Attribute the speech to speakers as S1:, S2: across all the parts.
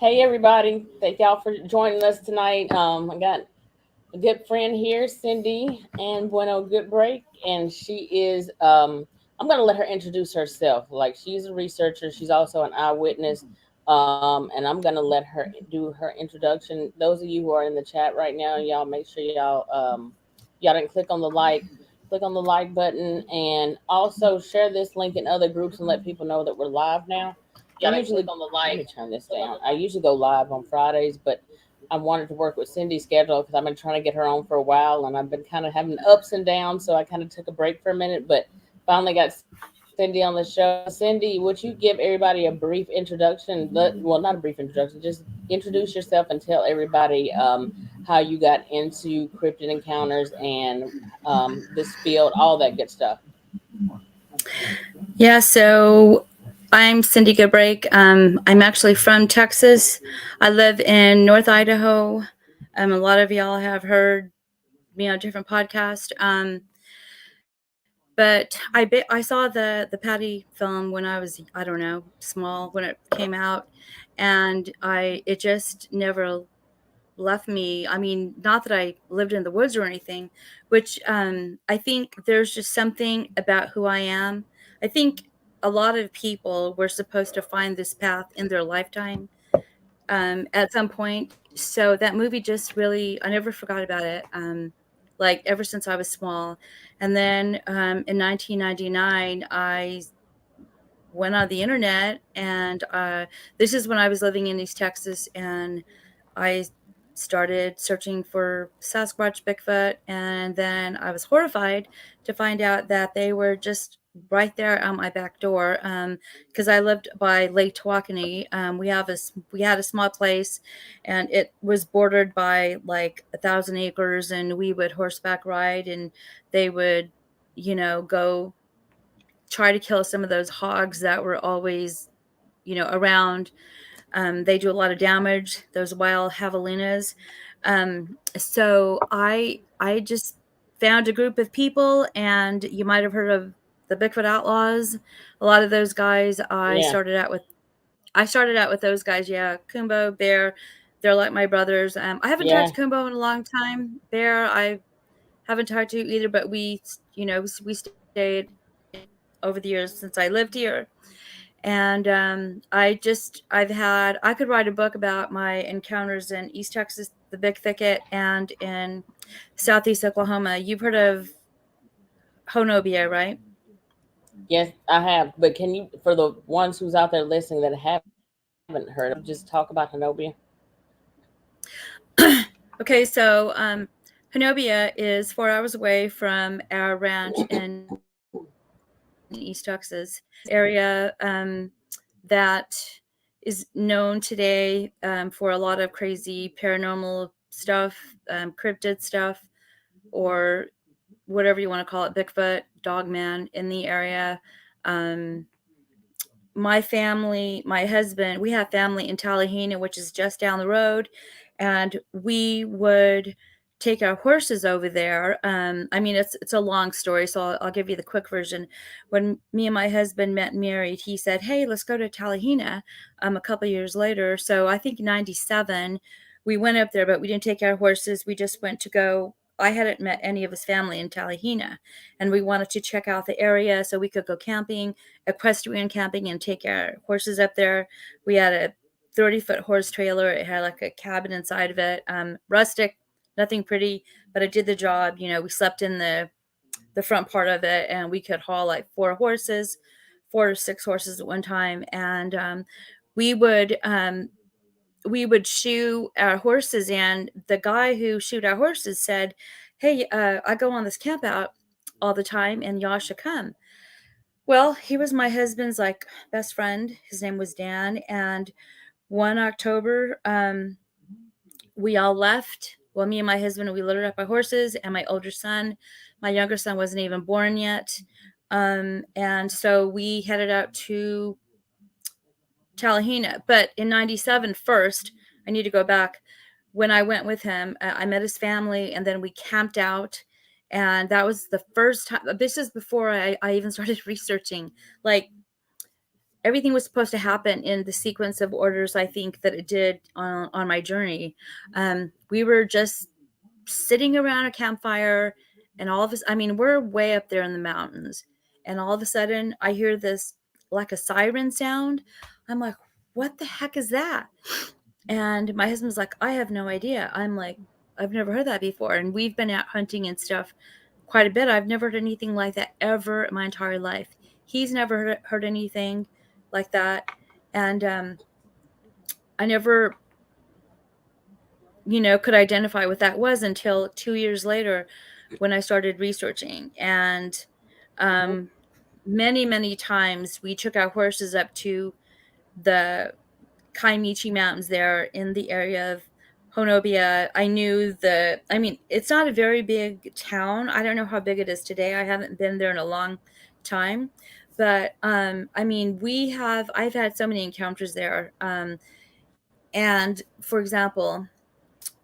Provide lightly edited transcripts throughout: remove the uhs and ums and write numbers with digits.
S1: Hey everybody, thank y'all for joining us tonight. I got a good friend here, Cindy and Bueno Goodbrake, and she is I'm gonna let her introduce herself. Like she's a researcher, she's also an eyewitness. And I'm gonna let her do her introduction. Those of you who are in the chat right now, y'all make sure y'all didn't click on the like button and also share this link in other groups and let people know that we're live now. I usually let me turn this down. I usually go live on Fridays, but I wanted to work with Cindy's schedule because I've been trying to get her on for a while, and I've been kind of having ups and downs. So I kind of took a break for a minute, but finally got Cindy on the show. Cindy, would you give everybody a brief introduction? Well, not a brief introduction. Just introduce yourself and tell everybody how you got into cryptid encounters and this field, all that good stuff.
S2: Yeah, so I'm Cindy Goodbrake. I'm actually from Texas. I live in North Idaho. A lot of y'all have heard me on different podcasts. But I saw the Patty film when I was, I don't know, small when it came out, and it just never left me. I mean, not that I lived in the woods or anything, which I think there's just something about who I am. I think a lot of people were supposed to find this path in their lifetime at some point. So that movie just really, I never forgot about it. Like ever since I was small. And then in 1999, I went on the internet, and this is when I was living in East Texas, and I started searching for Sasquatch, Bigfoot, and then I was horrified to find out that they were just right there on my back door. Because I lived by Lake Tawakoni. We had a small place, and it was bordered by like 1,000 acres, and we would horseback ride, and they would, go try to kill some of those hogs that were always, around. They do a lot of damage, those wild javelinas. So I just found a group of people, and you might have heard of the Bigfoot Outlaws. A lot of those guys,
S1: Yeah,
S2: I started out with those guys. Yeah, Kumbo, Bear, they're like my brothers. I haven't talked
S1: yeah.
S2: to Kumbo in a long time. Bear, I haven't talked to either, but we stayed over the years since I lived here. And I could write a book about my encounters in East Texas, the Big Thicket, and in Southeast Oklahoma. You've heard of Honobia, right?
S1: Yes, I have. But can you, for the ones who's out there listening that haven't heard of it, can you just talk about Hanobia?
S2: Okay, so Honobia is 4 hours away from our ranch in East Texas. Area that is known today for a lot of crazy paranormal stuff, cryptid stuff, or whatever you want to call it, Bigfoot, Dogman in the area. Um, my family, my husband, we have family in Tallahena, which is just down the road, and we would take our horses over there. I mean, it's a long story, so I'll give you the quick version. When me and my husband met and married, he said, "Hey, let's go to Tallahena." A couple years later, so I think '97, we went up there, but we didn't take our horses. We just went to go. I hadn't met any of his family in Tallahena, and we wanted to check out the area so we could go camping, equestrian camping, and take our horses up there. We had a 30-foot horse trailer. It had like a cabin inside of it, rustic, nothing pretty, but it did the job. We slept in the front part of it, and we could haul like 4 or 6 horses at one time. And we would we would shoe our horses, and the guy who shoed our horses said, "Hey, I go on this camp out all the time, and y'all should come." Well, he was my husband's like best friend. His name was Dan, and one October, we all left. Well, me and my husband, we loaded up our horses, and my older son, my younger son wasn't even born yet. And so we headed out to Tallahena. But in '97, first, I need to go back. When I went with him, I met his family, and then we camped out. And that was the first time. This is before I even started researching. Like, everything was supposed to happen in the sequence of orders I think that it did on my journey. We were just sitting around a campfire, and all of us, I mean, we're way up there in the mountains, and all of a sudden I hear this like a siren sound. I'm like, what the heck is that? And my husband's like, I have no idea. I'm like, I've never heard that before. And we've been out hunting and stuff quite a bit. I've never heard anything like that ever in my entire life. He's never heard anything like that. And I never, could identify what that was until 2 years later when I started researching. And
S1: Mhm.
S2: um, many, many times we took our horses up to the Kaimichi Mountains there in the area of Honobia. I mean, it's not a very big town. I don't know how big it is today. I haven't been there in a long time. But I mean, I've had so many encounters there. And for example,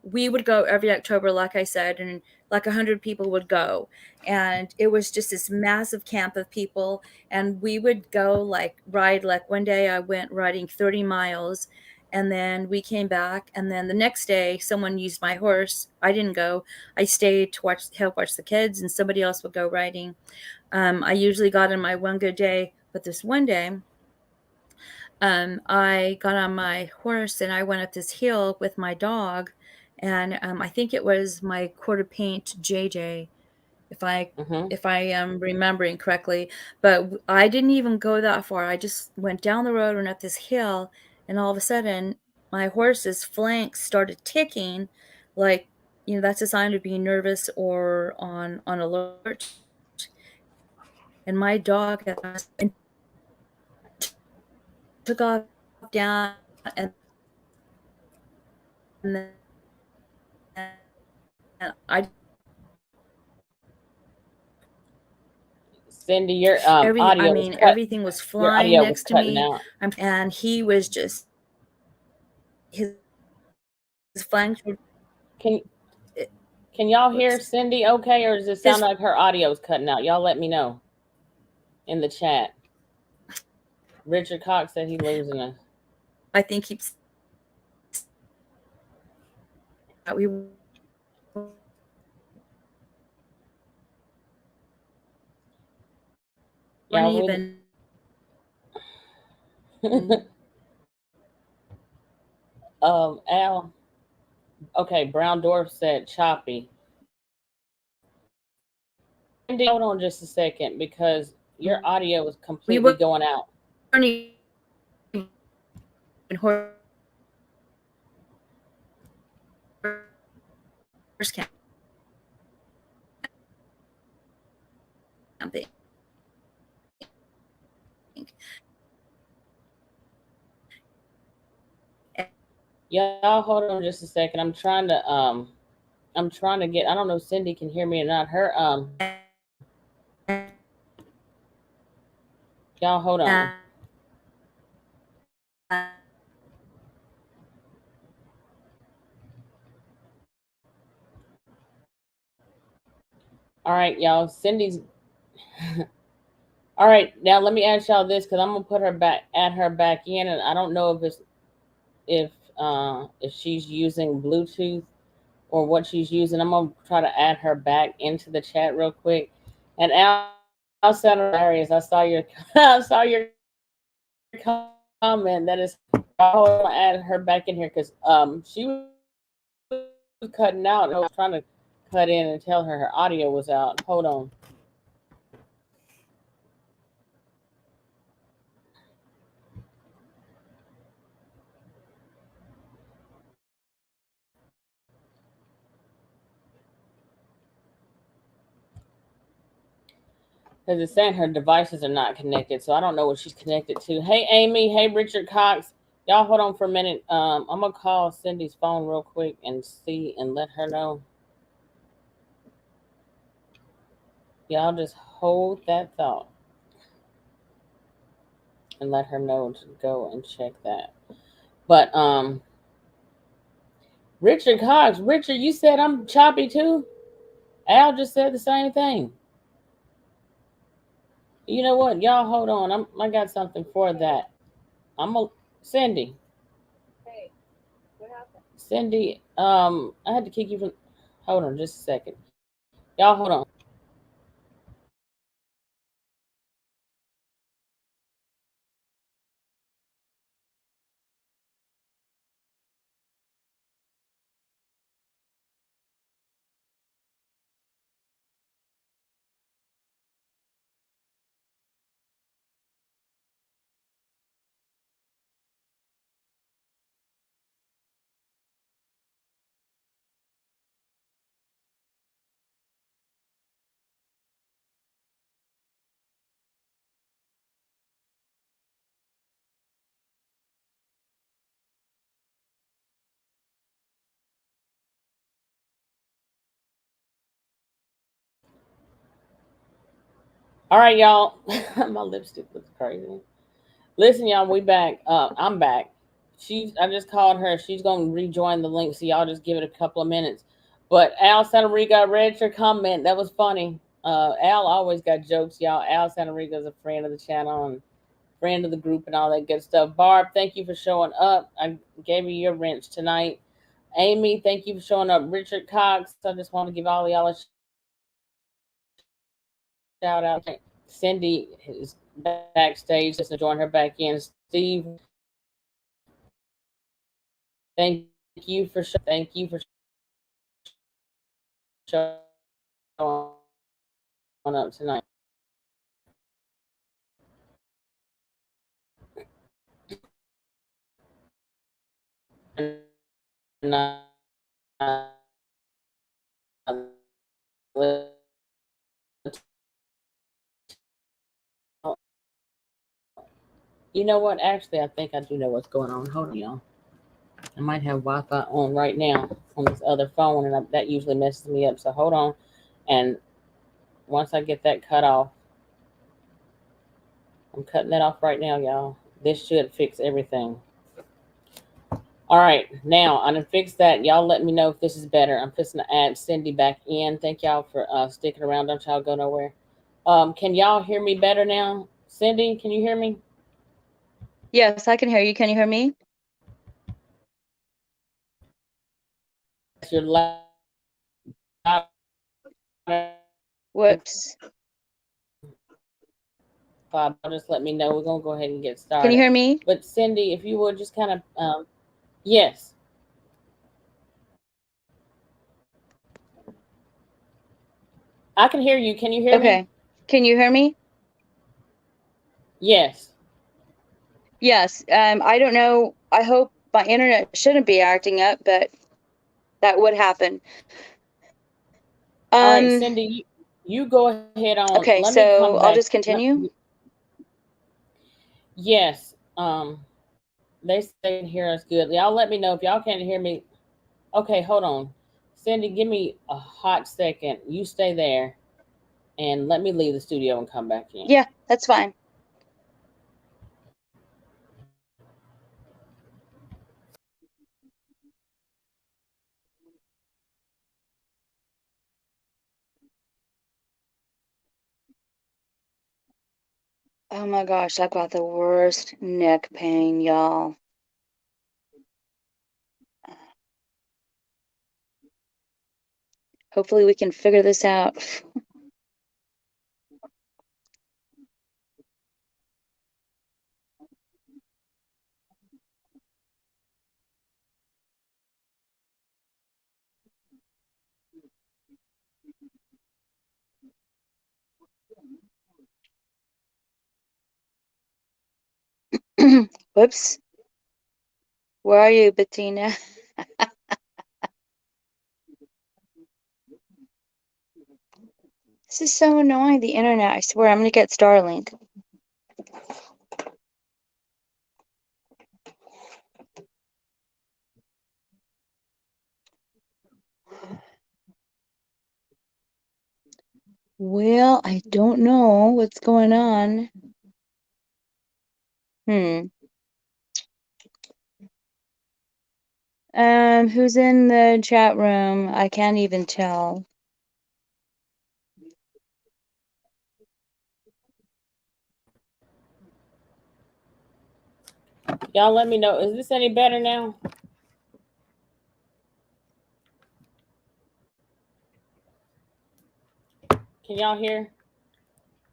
S2: we would go every October, like I said, and like 100 people would go. And it was just this massive camp of people. And we would go ride, like one day I went riding 30 miles, and then we came back. And then the next day, someone used my horse. I didn't go. I stayed to help watch the kids, and somebody else would go riding. I usually got in my one good day, but this one day, I got on my horse and I went up this hill with my dog, and I think it was my quarter paint JJ, if I
S1: Mhm.
S2: if I am remembering correctly. But I didn't even go that far. I just went down the road and up this hill, and all of a sudden, my horse's flanks started ticking, like that's a sign of being nervous or on alert. And my dog and took off down, and then I
S1: Cindy, your
S2: I
S1: audio was
S2: mean,
S1: cut.
S2: everything was
S1: Your
S2: flying
S1: audio was
S2: next to
S1: cutting
S2: me.
S1: out.
S2: And he was just his flanks were
S1: Can
S2: it,
S1: can y'all hear
S2: whoops.
S1: Cindy okay, or does it sound
S2: His
S1: like her audio is cutting out? Y'all let me know in the chat. Richard Cox said he's losing us.
S2: I think keeps we weren't
S1: Y'all we
S2: even
S1: Al. Okay, Brown Dwarf said choppy. Cindy, hold on just a second because your audio is
S2: we
S1: completely
S2: weren't
S1: going out.
S2: even horse camping.
S1: Y'all hold on just a second. I'm trying to get, I don't know if Cindy can hear me or not. Her y'all hold on. All right, y'all. Cindy's all right. Now let me ask y'all this because I'm gonna put her back, add her back in, and I don't know if she's using Bluetooth or what she's using. I'm gonna try to add her back into the chat real quick. And Al sounded hilarious. I saw your I saw your comment. That is, I'm gonna add her back in here because she was cutting out, and I was trying to cut in and tell her audio was out. Hold on. Because it's saying her devices are not connected, so I don't know what she's connected to. Hey, Amy. Hey, Richard Cox. Y'all hold on for a minute. I'm gonna call Cindy's phone real quick and see and let her know. Y'all just hold that thought and let her know to go and check that. But Richard Cox, Richard, you said I'm choppy too. Al just said the same thing. You know what? Y'all hold on. I got something for that. I'm a Cindy.
S3: Hey, what happened?
S1: Cindy, I had to kick you from. Hold on, just a second. Y'all, hold on. All right, y'all. My lipstick looks crazy. Listen, y'all, we back. I'm back. I just called her. She's gonna rejoin the link, so y'all just give it a couple of minutes. But Al Santoriga, I read your comment. That was funny. Al always got jokes, y'all. Al Santoriga is a friend of the channel and friend of the group and all that good stuff. Barb, thank you for showing up. I gave you your wrench tonight. Amy, thank you for showing up. Richard Cox, I just want to give all y'all a shout out. Cindy is backstage. Just to join her back in. Steve, thank you for showing up tonight. And you know what? Actually, I think I do know what's going on. Hold on, y'all. I might have Wi-Fi on right now on this other phone, and that usually messes me up. So hold on, and once I get that cut off, I'm cutting that off right now, y'all. This should fix everything. All right, now I'm gonna fix that. Y'all let me know if this is better. I'm fixing to add Cindy back in. Thank y'all for sticking around. Don't y'all go nowhere. Can y'all hear me better now? Cindy, can you hear me?
S2: Yes, I can hear you. Can you hear me?
S1: You're loud.
S2: Whoops.
S1: Bob, just let me know. We're gonna go ahead and get started.
S2: Can you hear me?
S1: But Cindy, if you would just kind of, yes, I can hear you. Can you hear me?
S2: Okay. Can you hear me?
S1: Yes.
S2: Yes. I don't know. I hope my internet shouldn't be acting up, but that would happen.
S1: All right, Cindy, you go ahead on.
S2: Okay,
S1: Let me come
S2: so I'll
S1: back.
S2: just continue.
S1: Yes. They say they can hear us good. Y'all let me know if y'all can't hear me. Okay, hold on. Cindy, give me a hot second. You stay there and let me leave the studio and come back in.
S2: Yeah, that's fine. Oh my gosh, I've got the worst neck pain, y'all. Hopefully we can figure this out. Whoops. Where are you, Bettina? This is so annoying, the internet. I swear, I'm gonna get Starlink. Well, I don't know what's going on. Who's in the chat room? I can't even tell.
S1: Y'all let me know. Is this any better now? Can y'all hear?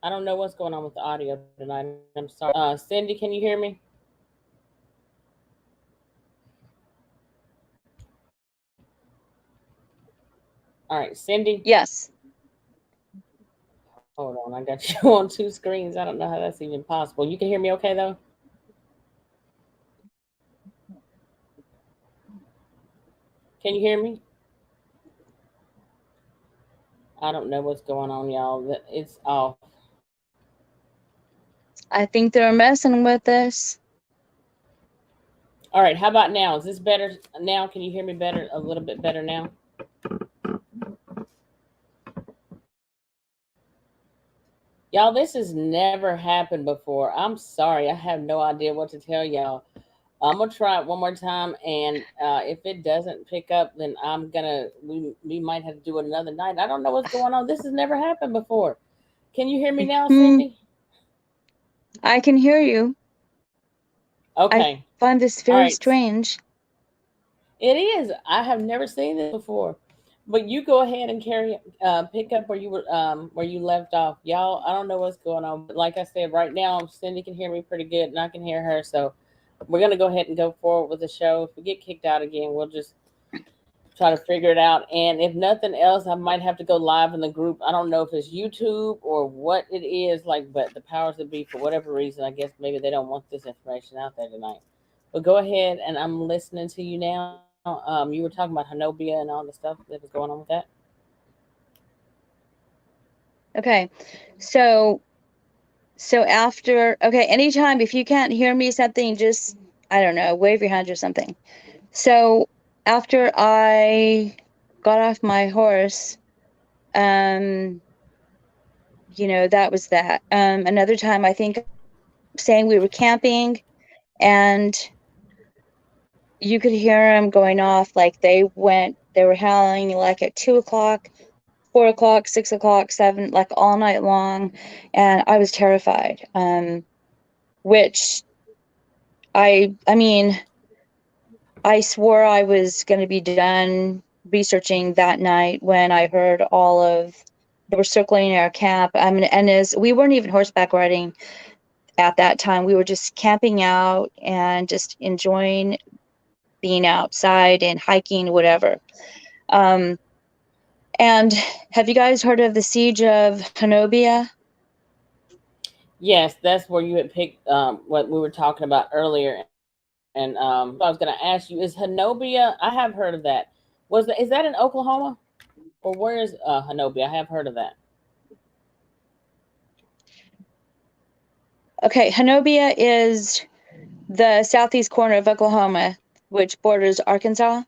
S1: I don't know what's going on with the audio tonight. I'm sorry. Cindy, can you hear me? All right, Cindy.
S4: Yes.
S1: Hold on, I got you on two screens. I don't know how that's even possible. You can hear me okay though? Can you hear me? I don't know what's going on, y'all. It's off.
S4: I think they're messing with us.
S1: All right, how about now? Is this better now? Can you hear me better? A little bit better now? Y'all, this has never happened before. I'm sorry. I have no idea what to tell y'all. I'm gonna try it one more time, and if it doesn't pick up, then we might have to do another night. I don't know what's going on. This has never happened before. Can you hear me now, Cindy?
S4: I can hear you.
S1: Okay.
S4: I find this very strange.
S1: It is. I have never seen this before. But you go ahead and pick up where you left off, y'all. I don't know what's going on, but like I said, right now Cindy can hear me pretty good, and I can hear her. So we're gonna go ahead and go forward with the show. If we get kicked out again, we'll just try to figure it out. And if nothing else, I might have to go live in the group. I don't know if it's YouTube or what it is, but the powers that be, for whatever reason, I guess maybe they don't want this information out there tonight. But go ahead, and I'm listening to you now. You were talking about Hanobia and all the stuff that was going on with that.
S4: Okay, so after, anytime, if you can't hear me something, just, I don't know, wave your hand or something. So after I got off my horse, that was that. Another time, I think, saying we were camping, and you could hear them going off, like they were howling like at 2:00, 4:00, 6:00, 7, like all night long, and I was terrified. Which I mean, I swore I was going to be done researching that night when I heard they were circling our camp. And as we weren't even horseback riding at that time, we were just camping out and just enjoying being outside and hiking, whatever. And have you guys heard of the siege of Hanobia?
S1: Yes, that's where you had picked what we were talking about earlier. And I was going to ask you, is Hanobia? I have heard of that. Is that in Oklahoma, or where is Hanobia? I have heard of that.
S4: Okay, Hanobia is the southeast corner of Oklahoma, which borders Arkansas.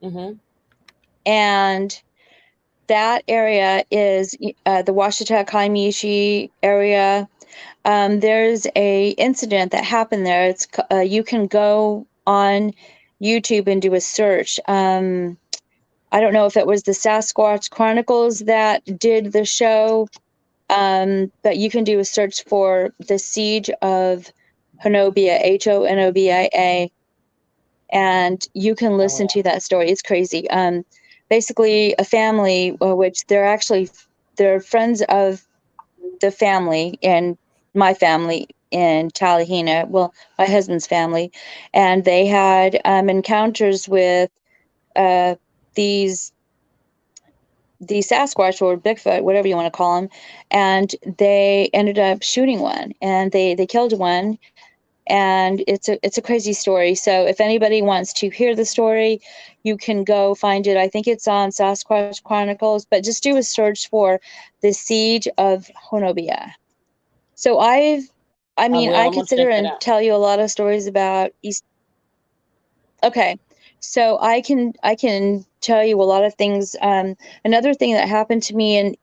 S1: Mm-hmm.
S4: And that area is the Washita Kaimishi area. There's a incident that happened there. It's you can go on YouTube and do a search. I don't know if it was the Sasquatch Chronicles that did the show, but you can do a search for the siege of Honobia, Honobia, and you can listen to that story. It's crazy. Basically, a family, which they're friends of the family and my family in Talihina, well, my husband's family, and they had encounters with these Sasquatch or Bigfoot, whatever you want to call them, and they ended up shooting one, and they killed one, and it's a crazy story. So if anybody wants to hear the story, you can go find it. I think it's on Sasquatch Chronicles, but just do a search for the siege of Honobia. So I could sit here and tell you a lot of stories about East. Okay, so I can tell you a lot of things. Another thing that happened to me in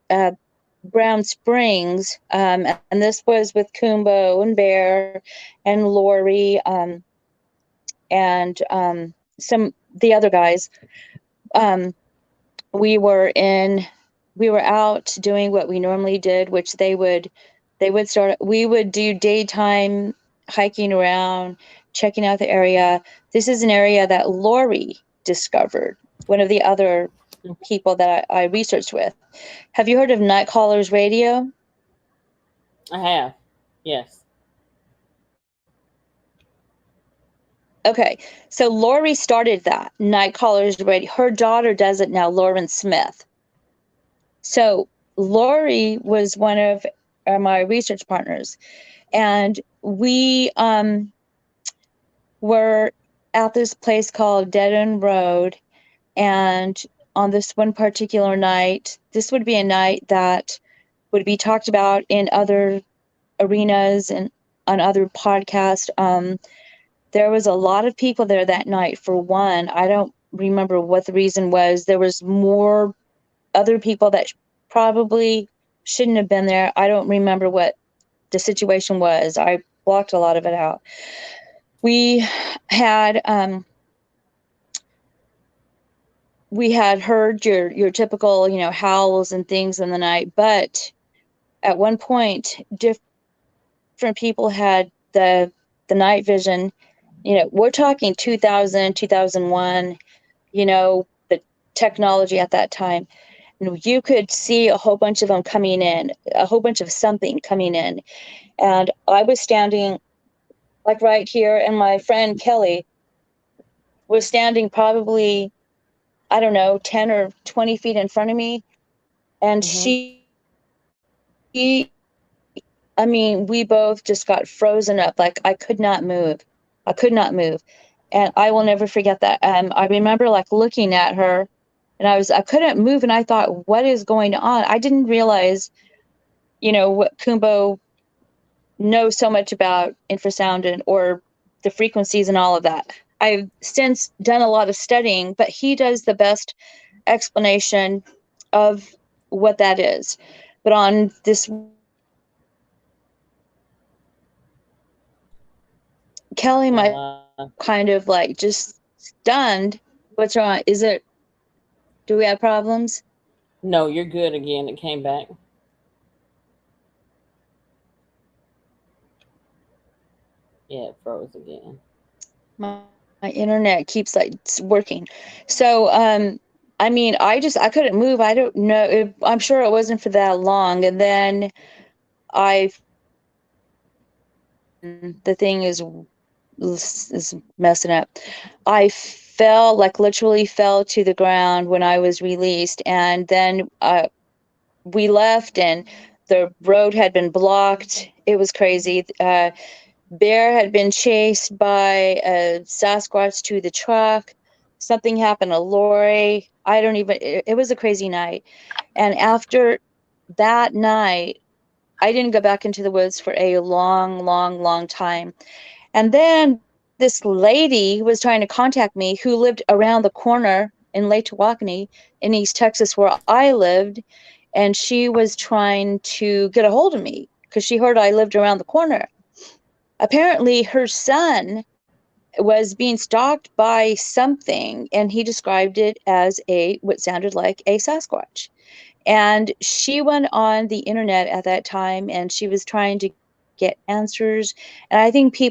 S4: Brown Springs, and this was with Kumbo and Bear and Lori, and some the other guys. We were out doing what we normally did, which we would do daytime hiking around, checking out the area. This is an area that Lori discovered, one of the other people that I researched with. Have you heard of Night Callers Radio?
S1: I have. Yes.
S4: Okay, so Lori started that, Night Callers Radio. Her daughter does it now, Lauren Smith. So Lori was one of my research partners, and we were at this place called Dead End Road, and on this one particular night, this would be a night that would be talked about in other arenas and on other podcasts. There was a lot of people there that night. For one, I don't remember what the reason was. There was more other people that probably shouldn't have been there. I don't remember what the situation was. I blocked a lot of it out. We had heard your typical, howls and things in the night, but at one point, different people had the night vision. We're talking 2000, 2001, the technology at that time. You could see a whole bunch of them coming in, a whole bunch of something coming in. And I was standing like right here, and my friend Kelly was standing probably, I don't know, 10 or 20 feet in front of me. And
S1: Mm-hmm.
S4: I mean, we both just got frozen up. Like I could not move. I could not move. And I will never forget that. I remember like looking at her, and I couldn't move. And I thought, what is going on? I didn't realize, what Kumbo knows so much about infrasound or the frequencies and all of that. I've since done a lot of studying, but he does the best explanation of what that is. But on this, Kelly might kind of like just stunned. What's wrong? Do we have problems?
S1: No, you're good again. It came back. Yeah, it froze again.
S4: My internet keeps like working. So, I mean, I couldn't move. I don't know. I'm sure it wasn't for that long. And then the thing is messing up. I literally fell to the ground when I was released. And then we left, and the road had been blocked. It was crazy. Bear had been chased by a Sasquatch to the truck. Something happened to Lori. It was a crazy night. And after that night, I didn't go back into the woods for a long, long, long time. And then this lady was trying to contact me who lived around the corner in Lake Tawakoni in East Texas where I lived. And she was trying to get a hold of me because she heard I lived around the corner. Apparently her son was being stalked by something, and he described it as what sounded like a Sasquatch. And she went on the internet at that time, and she was trying to get answers. And I think I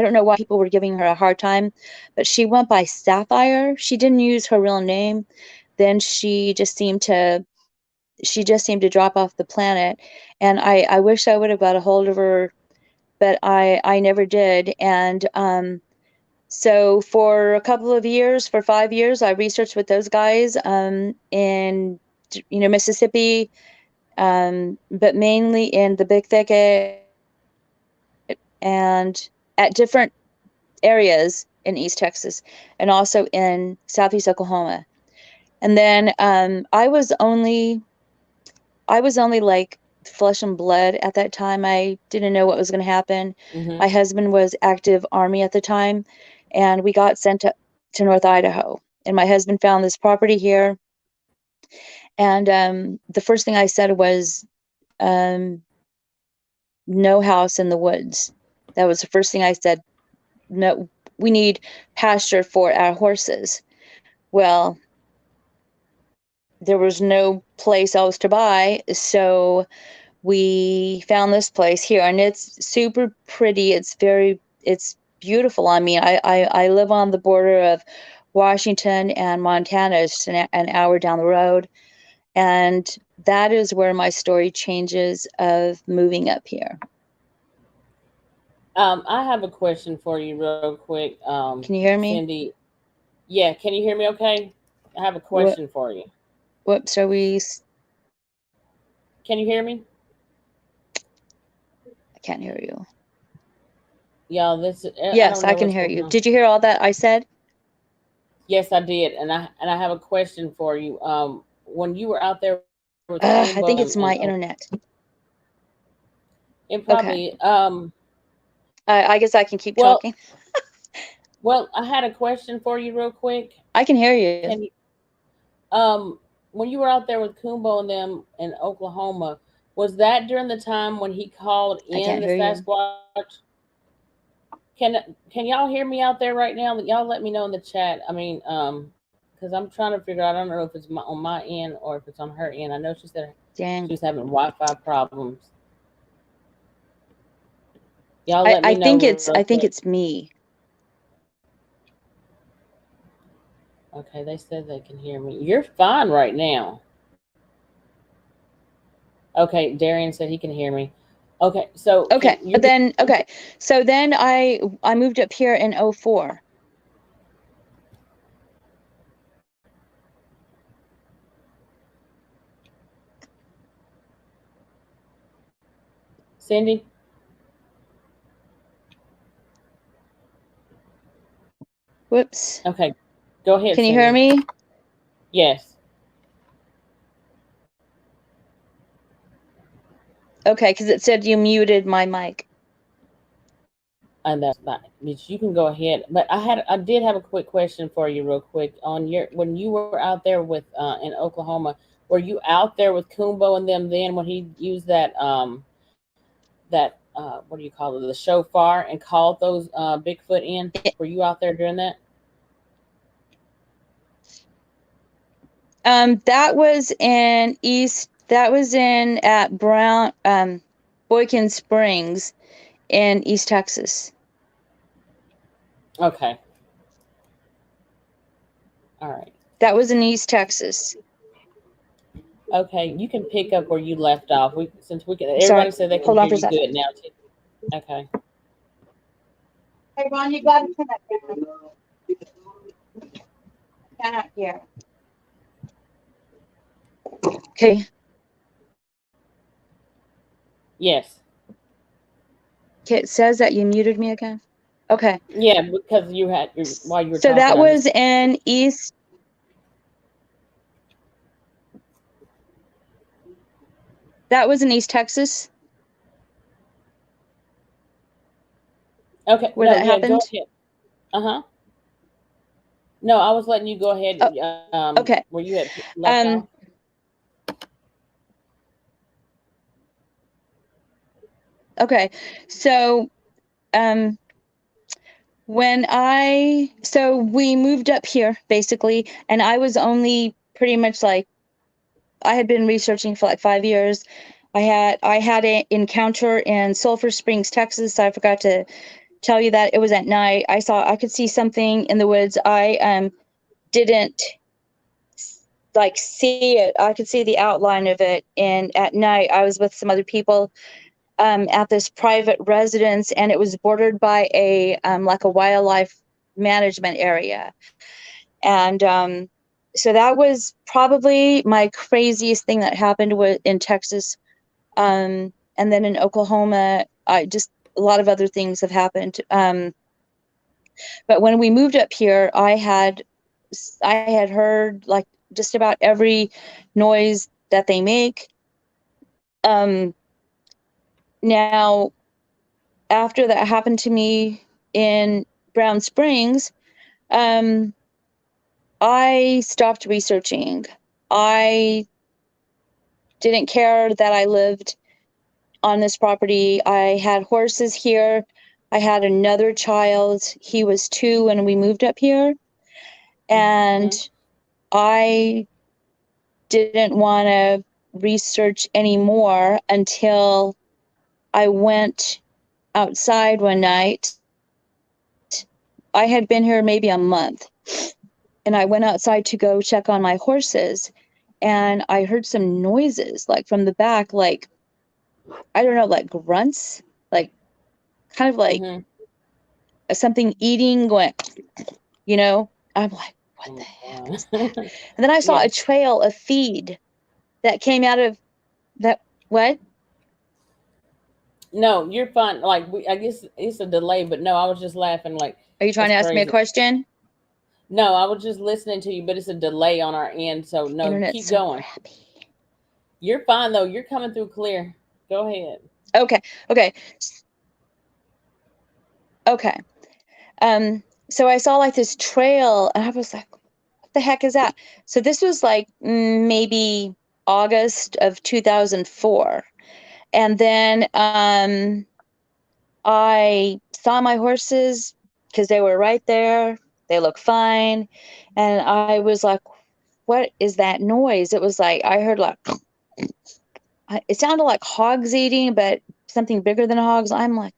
S4: don't know why people were giving her a hard time, but she went by Sapphire. She didn't use her real name. Then she just seemed to drop off the planet. And I wish I would have got a hold of her, but I never did. And so for a couple of years, for 5 years, I researched with those guys in Mississippi, but mainly in the Big Thicket and at different areas in East Texas and also in Southeast Oklahoma. And then I was only like flesh and blood at that time. I didn't know what was going to happen.
S1: Mm-hmm.
S4: My husband was active Army at the time, and we got sent to North Idaho. And my husband found this property here. And the first thing I said was, no house in the woods. That was the first thing I said. No, we need pasture for our horses. Well, there was no place else to buy, so we found this place here, and it's super pretty. It's beautiful. I mean, I live on the border of Washington and Montana. It's an hour down the road. And that is where my story changes of moving up here.
S1: I have a question for you, real quick.
S4: Can you hear me?
S1: Cindy? Yeah, can you hear me? Okay, I have a question for you.
S4: Whoops, are we?
S1: Can you hear me?
S4: I can't hear you.
S1: Y'all, this.
S4: Yes, I can hear you. Did you hear all that I said?
S1: Yes, I did, and I have a question for you. When you were out there with
S4: I think it's my internet.
S1: It probably.
S4: Okay. I guess I can keep talking.
S1: Well, I had a question for you, real quick.
S4: I can hear you.
S1: Can you? When you were out there with Kumbo and them in Oklahoma, was that during the time when he called in the Sasquatch? Can y'all hear me out there right now? Y'all let me know in the chat. I mean, because I'm trying to figure out. I don't know if it's on my end or if it's on her end. I know she said she was having Wi-Fi problems. Y'all let me know.
S4: I think it's me.
S1: Okay, they said they can hear me. You're fine right now. Okay, Darian said he can hear me. Okay, so
S4: so then I moved up here in 2004.
S1: Cindy?
S4: Whoops.
S1: Okay, go ahead.
S4: Can you hear me?
S1: Yes.
S4: Okay, because it said you muted my mic.
S1: And that's not. You can go ahead. But I did have a quick question for you, real quick. When you were out there with in Oklahoma, were you out there with Kumbo and them then when he used that what do you call it, the shofar, and called those Bigfoot in? Were you out there during that?
S4: That was at Boykin Springs in East Texas.
S1: Okay. All right.
S4: That was in East Texas.
S1: Okay, you can pick up where you left off. Everybody said they can hear you good now too. Okay.
S4: Hey Ron, you got to turn that down. Cannot hear. Okay.
S1: Yes.
S4: Okay, it says that you muted me again. Okay.
S1: Yeah, because while you were talking.
S4: So that was in East. That was in East Texas.
S1: Okay.
S4: Where that happened?
S1: Go ahead. No, I was letting you go ahead.
S4: Okay.
S1: Where you had left off.
S4: Okay. So, so we moved up here basically, and I was only pretty much I had been researching for 5 years. I had an encounter in Sulphur Springs, Texas. I forgot to tell you that. It was at night. I could see something in the woods. I didn't see it. I could see the outline of it. And at night I was with some other people at this private residence, and it was bordered by a wildlife management area. And so that was probably my craziest thing that happened in Texas. And then in Oklahoma, a lot of other things have happened. But when we moved up here, I had heard just about every noise that they make. Now, after that happened to me in Brown Springs, I stopped researching. I didn't care that I lived on this property. I had horses here. I had another child. He was 2 when we moved up here. And I didn't want to research anymore until I went outside one night I had been here maybe a month, and I went outside to go check on my horses, and I heard some noises like from the back, like, I don't know, like grunts, like kind of like
S1: Mhm.
S4: something eating, going, you know. I'm like, what
S1: Oh
S4: the
S1: my
S4: heck
S1: God.
S4: is that? And then I saw
S1: Yeah.
S4: a trail of feed that came out of that. What?
S1: No, you're fine. Like I guess it's a delay, but no, I was just laughing. Like
S4: Are you trying
S1: that's
S4: to ask me a
S1: crazy.
S4: question?
S1: No, I was just listening to you, but it's a delay on our end. So no,
S4: Internet's
S1: keep
S4: so
S1: going.
S4: crappy.
S1: You're fine though. You're coming through clear. Go ahead.
S4: Okay. Okay. Okay. So I saw like this trail, and I was like, what the heck is that? So this was like maybe August of 2004. And then I saw my horses because they were right there. They look fine. And I was like, what is that noise? It was like, I heard like, it sounded like hogs eating, but something bigger than hogs. I'm like,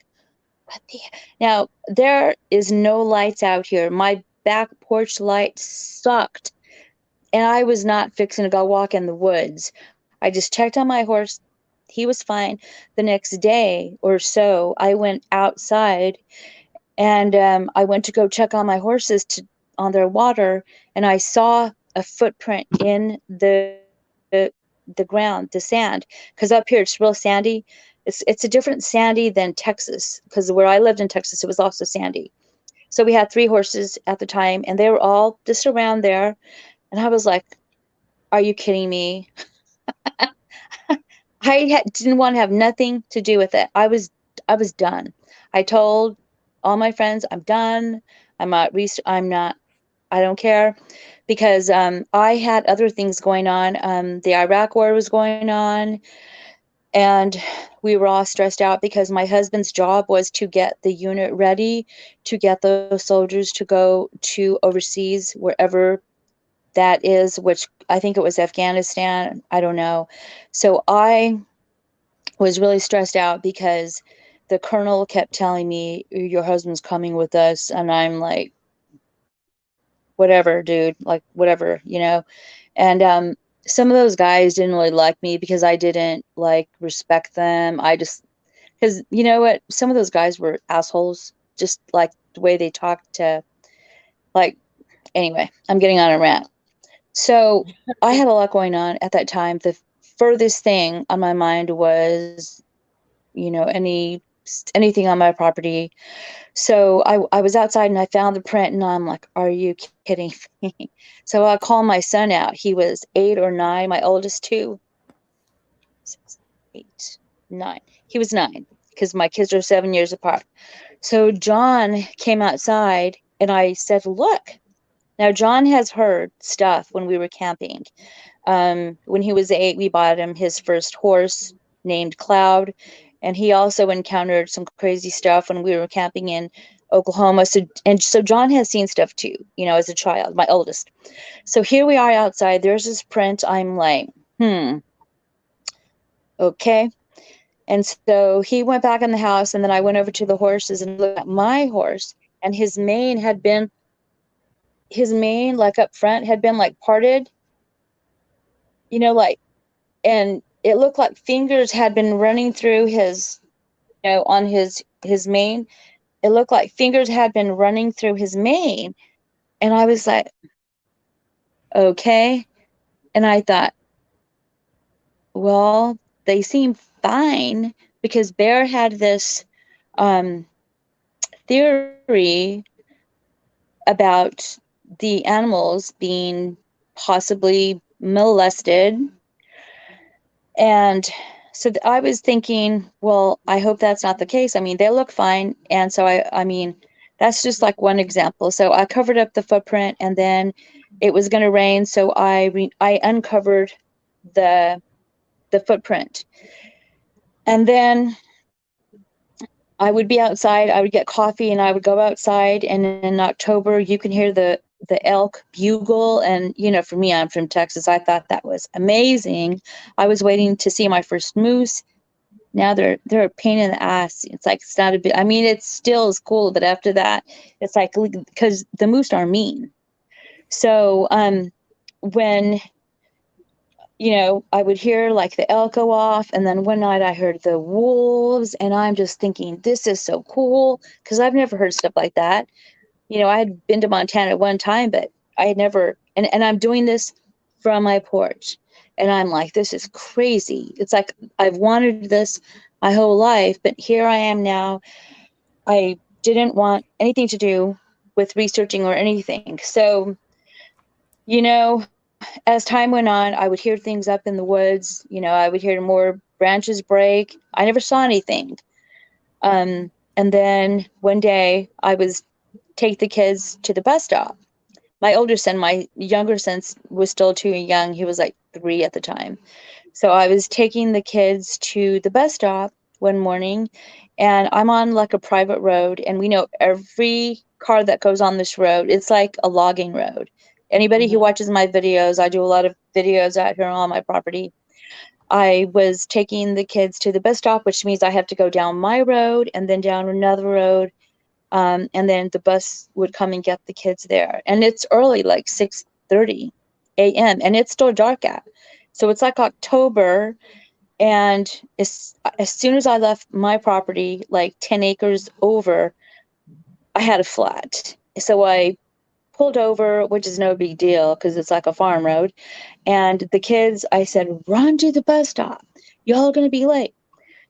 S4: what the? Now, there is no lights out here. My back porch light sucked. And I was not fixing to go walk in the woods. I just checked on my horse. He was fine. The next day or so, I went outside, and I went to go check on my horses on their water, and I saw a footprint in the ground, the sand, because up here it's real sandy. It's a different sandy than Texas, because where I lived in Texas, it was also sandy. So we had 3 horses at the time, and they were all just around there, and I was like, "Are you kidding me?" Didn't want to have nothing to do with it. I was done. I told all my friends, I'm done. I'm not, I don't care, because I had other things going on. The Iraq war was going on, and we were all stressed out because my husband's job was to get the unit ready to get those soldiers to go to overseas, wherever that is, which I think it was Afghanistan. I don't know. So I was really stressed out because the colonel kept telling me, your husband's coming with us, and I'm like, whatever, dude, like whatever, and some of those guys didn't really like me because I didn't like respect them. I just, because you know what, some of those guys were assholes, just like the way they talked to, like, anyway, I'm getting on a rant. So I had a lot going on at that time. The furthest thing on my mind was, anything on my property. So I was outside, and I found the print, and I'm like, are you kidding me? So I called my son out. He was 8 or 9, my oldest 2, 6, 8, 9. He was 9, because my kids are 7 years apart. So John came outside, and I said, look. Now, John has heard stuff when we were camping. When he was 8, we bought him his first horse named Cloud, and he also encountered some crazy stuff when we were camping in Oklahoma. So John has seen stuff too, as a child, my oldest. So here we are outside. There's this print. I'm like, okay. And so he went back in the house, and then I went over to the horses and looked at my horse, and his mane, like up front, had been like parted, like, and it looked like fingers had been running through his, on his mane. It looked like fingers had been running through his mane. And I was like, okay. And I thought, well, they seem fine, because Bear had this theory about the animals being possibly molested. And so I was thinking, well, I hope that's not the case. I mean, they look fine. And so I mean, that's just like one example. So I covered up the footprint, and then it was going to rain. So I uncovered the footprint, and then I would be outside, I would get coffee, and I would go outside. And in October, you can hear the elk bugle. And, for me, I'm from Texas. I thought that was amazing. I was waiting to see my first moose. Now they're a pain in the ass. It's like, it's not a bit, I mean, it still is cool, but after that, it's like, because the moose are mean. So when, I would hear like the elk go off, and then one night I heard the wolves, and I'm just thinking, this is so cool, because I've never heard stuff like that. I had been to Montana at one time, but I had never, and I'm doing this from my porch. And I'm like, this is crazy. It's like, I've wanted this my whole life, but here I am now. I didn't want anything to do with researching or anything. So, as time went on, I would hear things up in the woods. I would hear more branches break. I never saw anything. And then one day I was take the kids to the bus stop. My older son, my younger son was still too young. He was like 3 at the time. So I was taking the kids to the bus stop one morning, and I'm on like a private road, and we know every car that goes on this road. It's like a logging road. Anybody who watches my videos, I do a lot of videos out here on my property. I was taking the kids to the bus stop, which means I have to go down my road and then down another road. And then the bus would come and get the kids there. And it's early, like 6:30 a.m. And it's still dark out. So it's like October. And as soon as I left my property, like 10 acres over, I had a flat. So I pulled over, which is no big deal because it's like a farm road. And the kids, I said, run to the bus stop. Y'all are going to be late.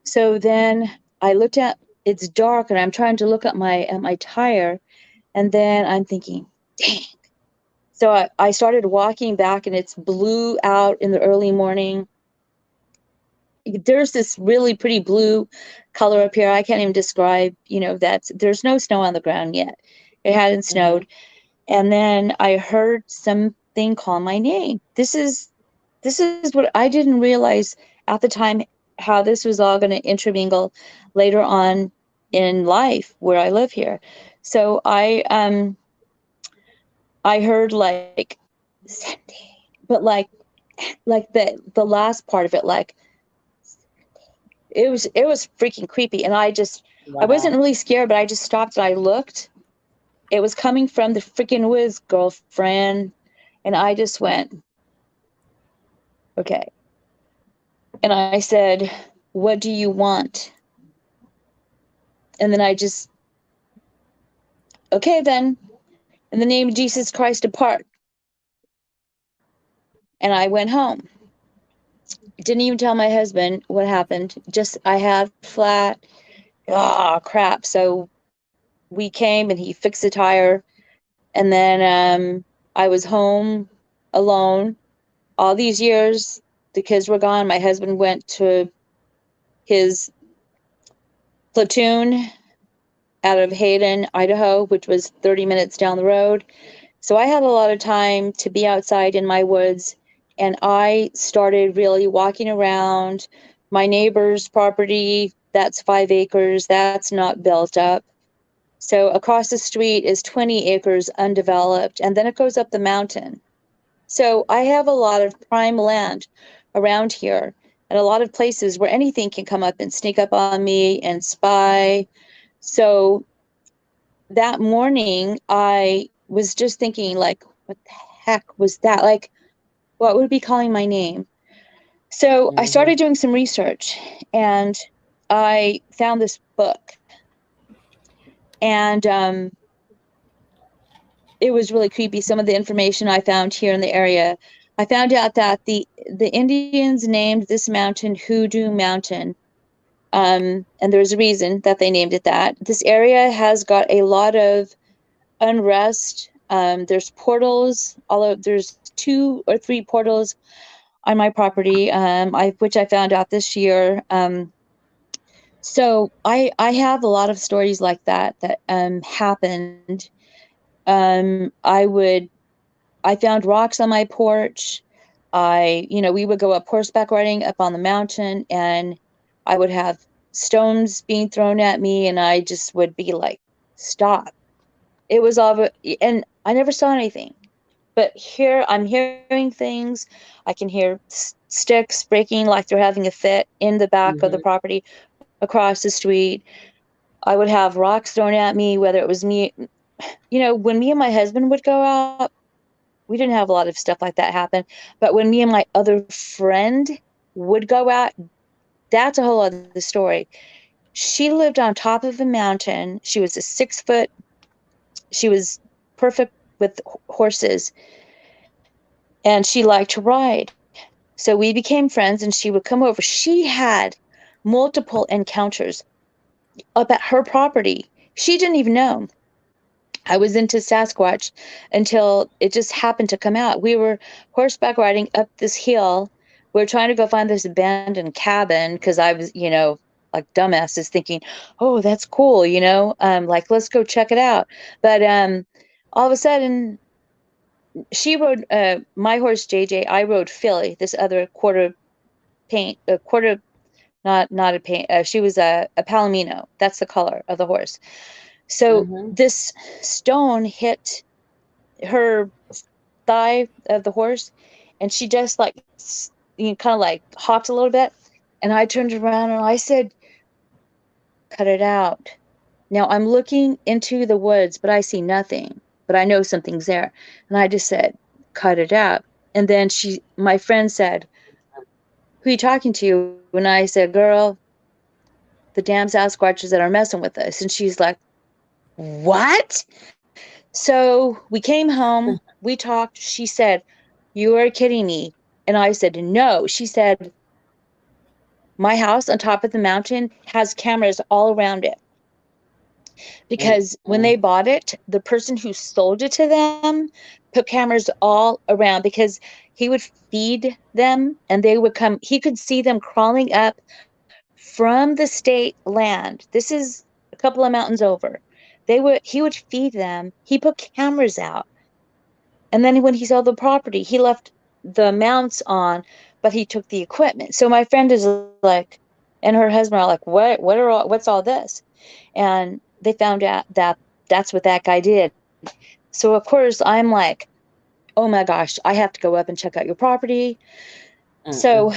S4: So then I looked at, it's dark, and I'm trying to look at my tire, and then I'm thinking, dang. So I started walking back, and it's blue out in the early morning. There's this really pretty blue color up here. I can't even describe, there's no snow on the ground yet. It hadn't snowed. And then I heard something call my name. This is what I didn't realize at the time, how this was all going to intermingle later on in life where I live here. So I heard like Cindy, but like the last part of it, like it was freaking creepy. And I wasn't really scared, but I just stopped and I looked. It was coming from the freaking woods, girlfriend. And I just went, okay. And I said, what do you want? And then I just, okay, then, in the name of Jesus Christ, depart. And I went home. Didn't even tell my husband what happened. Just, I had flat. Oh, crap. So we came and he fixed the tire. And then I was home alone. All these years, the kids were gone. My husband went to his platoon out of Hayden, Idaho, which was 30 minutes down the road. So I had a lot of time to be outside in my woods, and I started really walking around my neighbor's property. That's 5 acres. That's not built up. So across the street is 20 acres undeveloped, and then it goes up the mountain. So I have a lot of prime land around here, and a lot of places where anything can come up and sneak up on me and spy. So that morning, I was just thinking, like, what the heck was that? Like, what would be calling my name? So I started doing some research, and I found this book. And it was really creepy. Some of the information I found here in the area. I found out that the Indians named this mountain Hoodoo Mountain. And there's a reason that they named it that. This area has got a lot of unrest. There's portals. There's 2 or 3 portals on my property, which I found out this year. So I have a lot of stories like that happened. I found rocks on my porch. We would go up horseback riding up on the mountain, and I would have stones being thrown at me, and I just would be like, stop. It was all, and I never saw anything. But here I'm hearing things. I can hear sticks breaking like they're having a fit in the back of the
S1: Mhm.
S4: property across the street. I would have rocks thrown at me, whether it was me. When me and my husband would go out, we didn't have a lot of stuff like that happen. But when me and my other friend would go out, that's a whole other story. She lived on top of a mountain. She was a 6 foot. She was perfect with horses, and she liked to ride. So we became friends, and she would come over. She had multiple encounters up at her property. She didn't even know I was into Sasquatch until it just happened to come out. We were horseback riding up this hill. We were trying to go find this abandoned cabin because I was, like dumbasses thinking, oh, that's cool, like let's go check it out. But all of a sudden, she rode my horse JJ. I rode Philly, this other quarter, not a paint. She was a Palomino. That's the color of the horse. So
S1: Mhm.
S4: this stone hit her thigh of the horse, and she just like kind of like hopped a little bit, and I turned around and I said, cut it out. Now I'm looking into the woods, but I see nothing, but I know something's there. And I just said, cut it out. And then my friend said, who are you talking to? And I said, girl, the damn Sasquatches that are messing with us. And she's like, what? So we came home, we talked. She said, you are kidding me. And I said, no. She said, my house on top of the mountain has cameras all around it. Because when they bought it, the person who sold it to them put cameras all around because he would feed them and they would come. He could see them crawling up from the state land. This is a couple of mountains over. He would feed them. He put cameras out. And then when he sold the property, he left the mounts on, but he took the equipment. So my friend is like, and her husband are like, what's all this? And they found out that that's what that guy did. So of course I'm like, oh my gosh, I have to go up and check out your property. So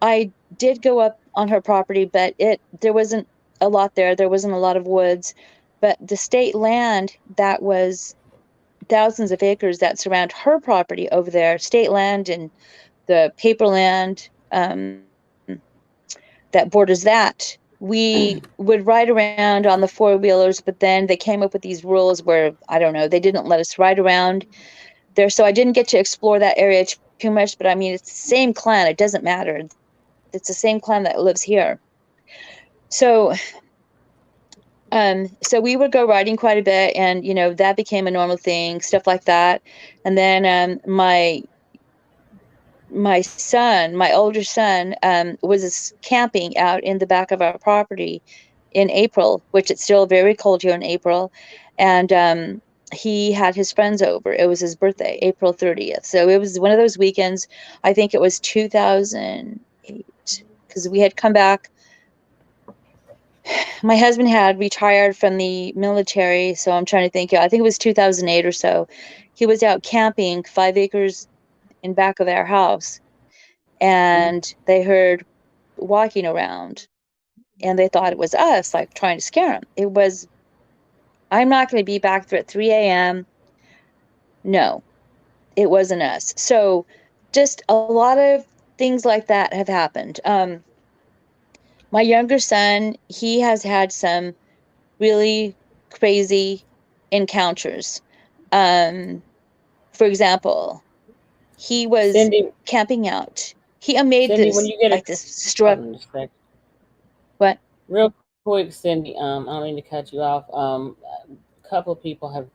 S4: I did go up on her property, but there wasn't a lot there. There wasn't a lot of woods, but the state land that was thousands of acres that surround her property over there, state land and the paper land that borders that. We would ride around on the four-wheelers, but then they came up with these rules where, I don't know, they didn't let us ride around there. So I didn't get to explore that area too much, but I mean, it's the same clan. It doesn't matter. It's the same clan that lives here. So so we would go riding quite a bit, and that became a normal thing, stuff like that. And then my older son, was camping out in the back of our property in April, which it's still very cold here in April. And he had his friends over. It was his birthday, April 30th. So it was one of those weekends. I think it was 2008, because we had come back. My husband had retired from the military, so I'm trying to think. I think it was 2008 or so. He was out camping 5 acres in back of our house, and they heard walking around, and they thought it was us, like trying to scare them. It was, I'm not going to be back there at 3 a.m. No, it wasn't us. So just a lot of things like that have happened. My younger son, he has had some really crazy encounters. For example, he was
S1: Cindy,
S4: camping out. He made
S1: Cindy, when
S4: this
S1: you get
S4: like
S1: a
S4: this
S1: hold
S4: struck.
S1: on just a sec.
S4: What?
S1: Real quick, Cindy. I don't mean to cut you off. A couple of people have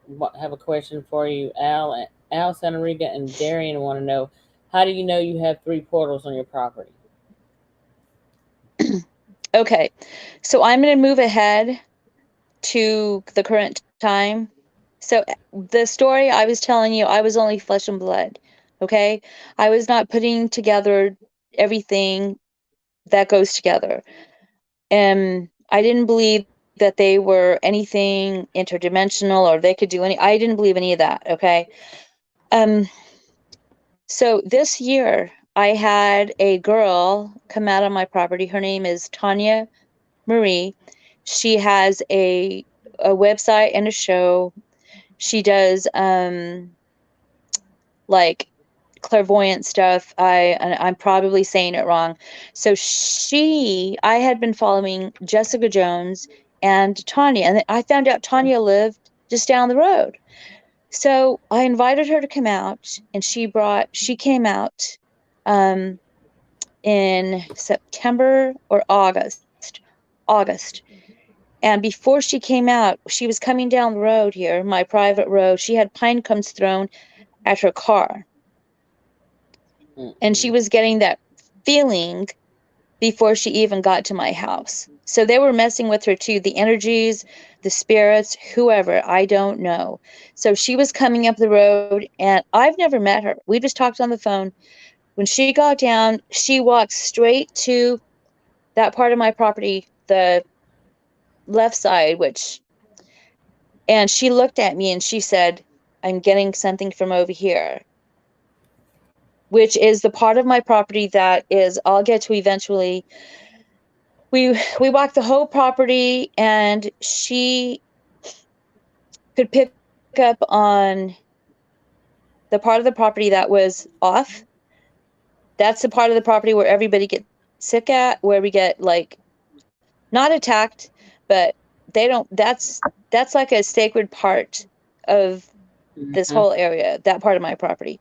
S1: a question for you. Al Sanariga and Darian want to know, how do you know you have 3 portals on your property?
S4: Okay, so I'm going to move ahead to the current time. So the story I was telling you, I was only flesh and blood. Okay, I was not putting together everything that goes together. And I didn't believe that they were anything interdimensional or they could do I didn't believe any of that. Okay. Um, so this year I had a girl come out on my property. Her name is Tanya Marie. She has a website and a show. She does like clairvoyant stuff. I'm probably saying it wrong. So I had been following Jessica Jones and Tanya, and I found out Tanya lived just down the road. So I invited her to come out, and she came out in September or August. And before she came out, she was coming down the road here, my private road. She had pine cones thrown at her car. And she was getting that feeling before she even got to my house. So they were messing with her too, the energies, the spirits, whoever, I don't know. So she was coming up the road, and I've never met her. We just talked on the phone. When she got down, she walked straight to that part of my property, the left side, and she looked at me and she said, "I'm getting something from over here," which is the part of my property that is, I'll get to eventually. We walked the whole property, and she could pick up on the part of the property that was off. That's the part of the property where everybody gets sick at, where we get like not attacked, but they don't. That's like a sacred part of this whole area, that part of my property,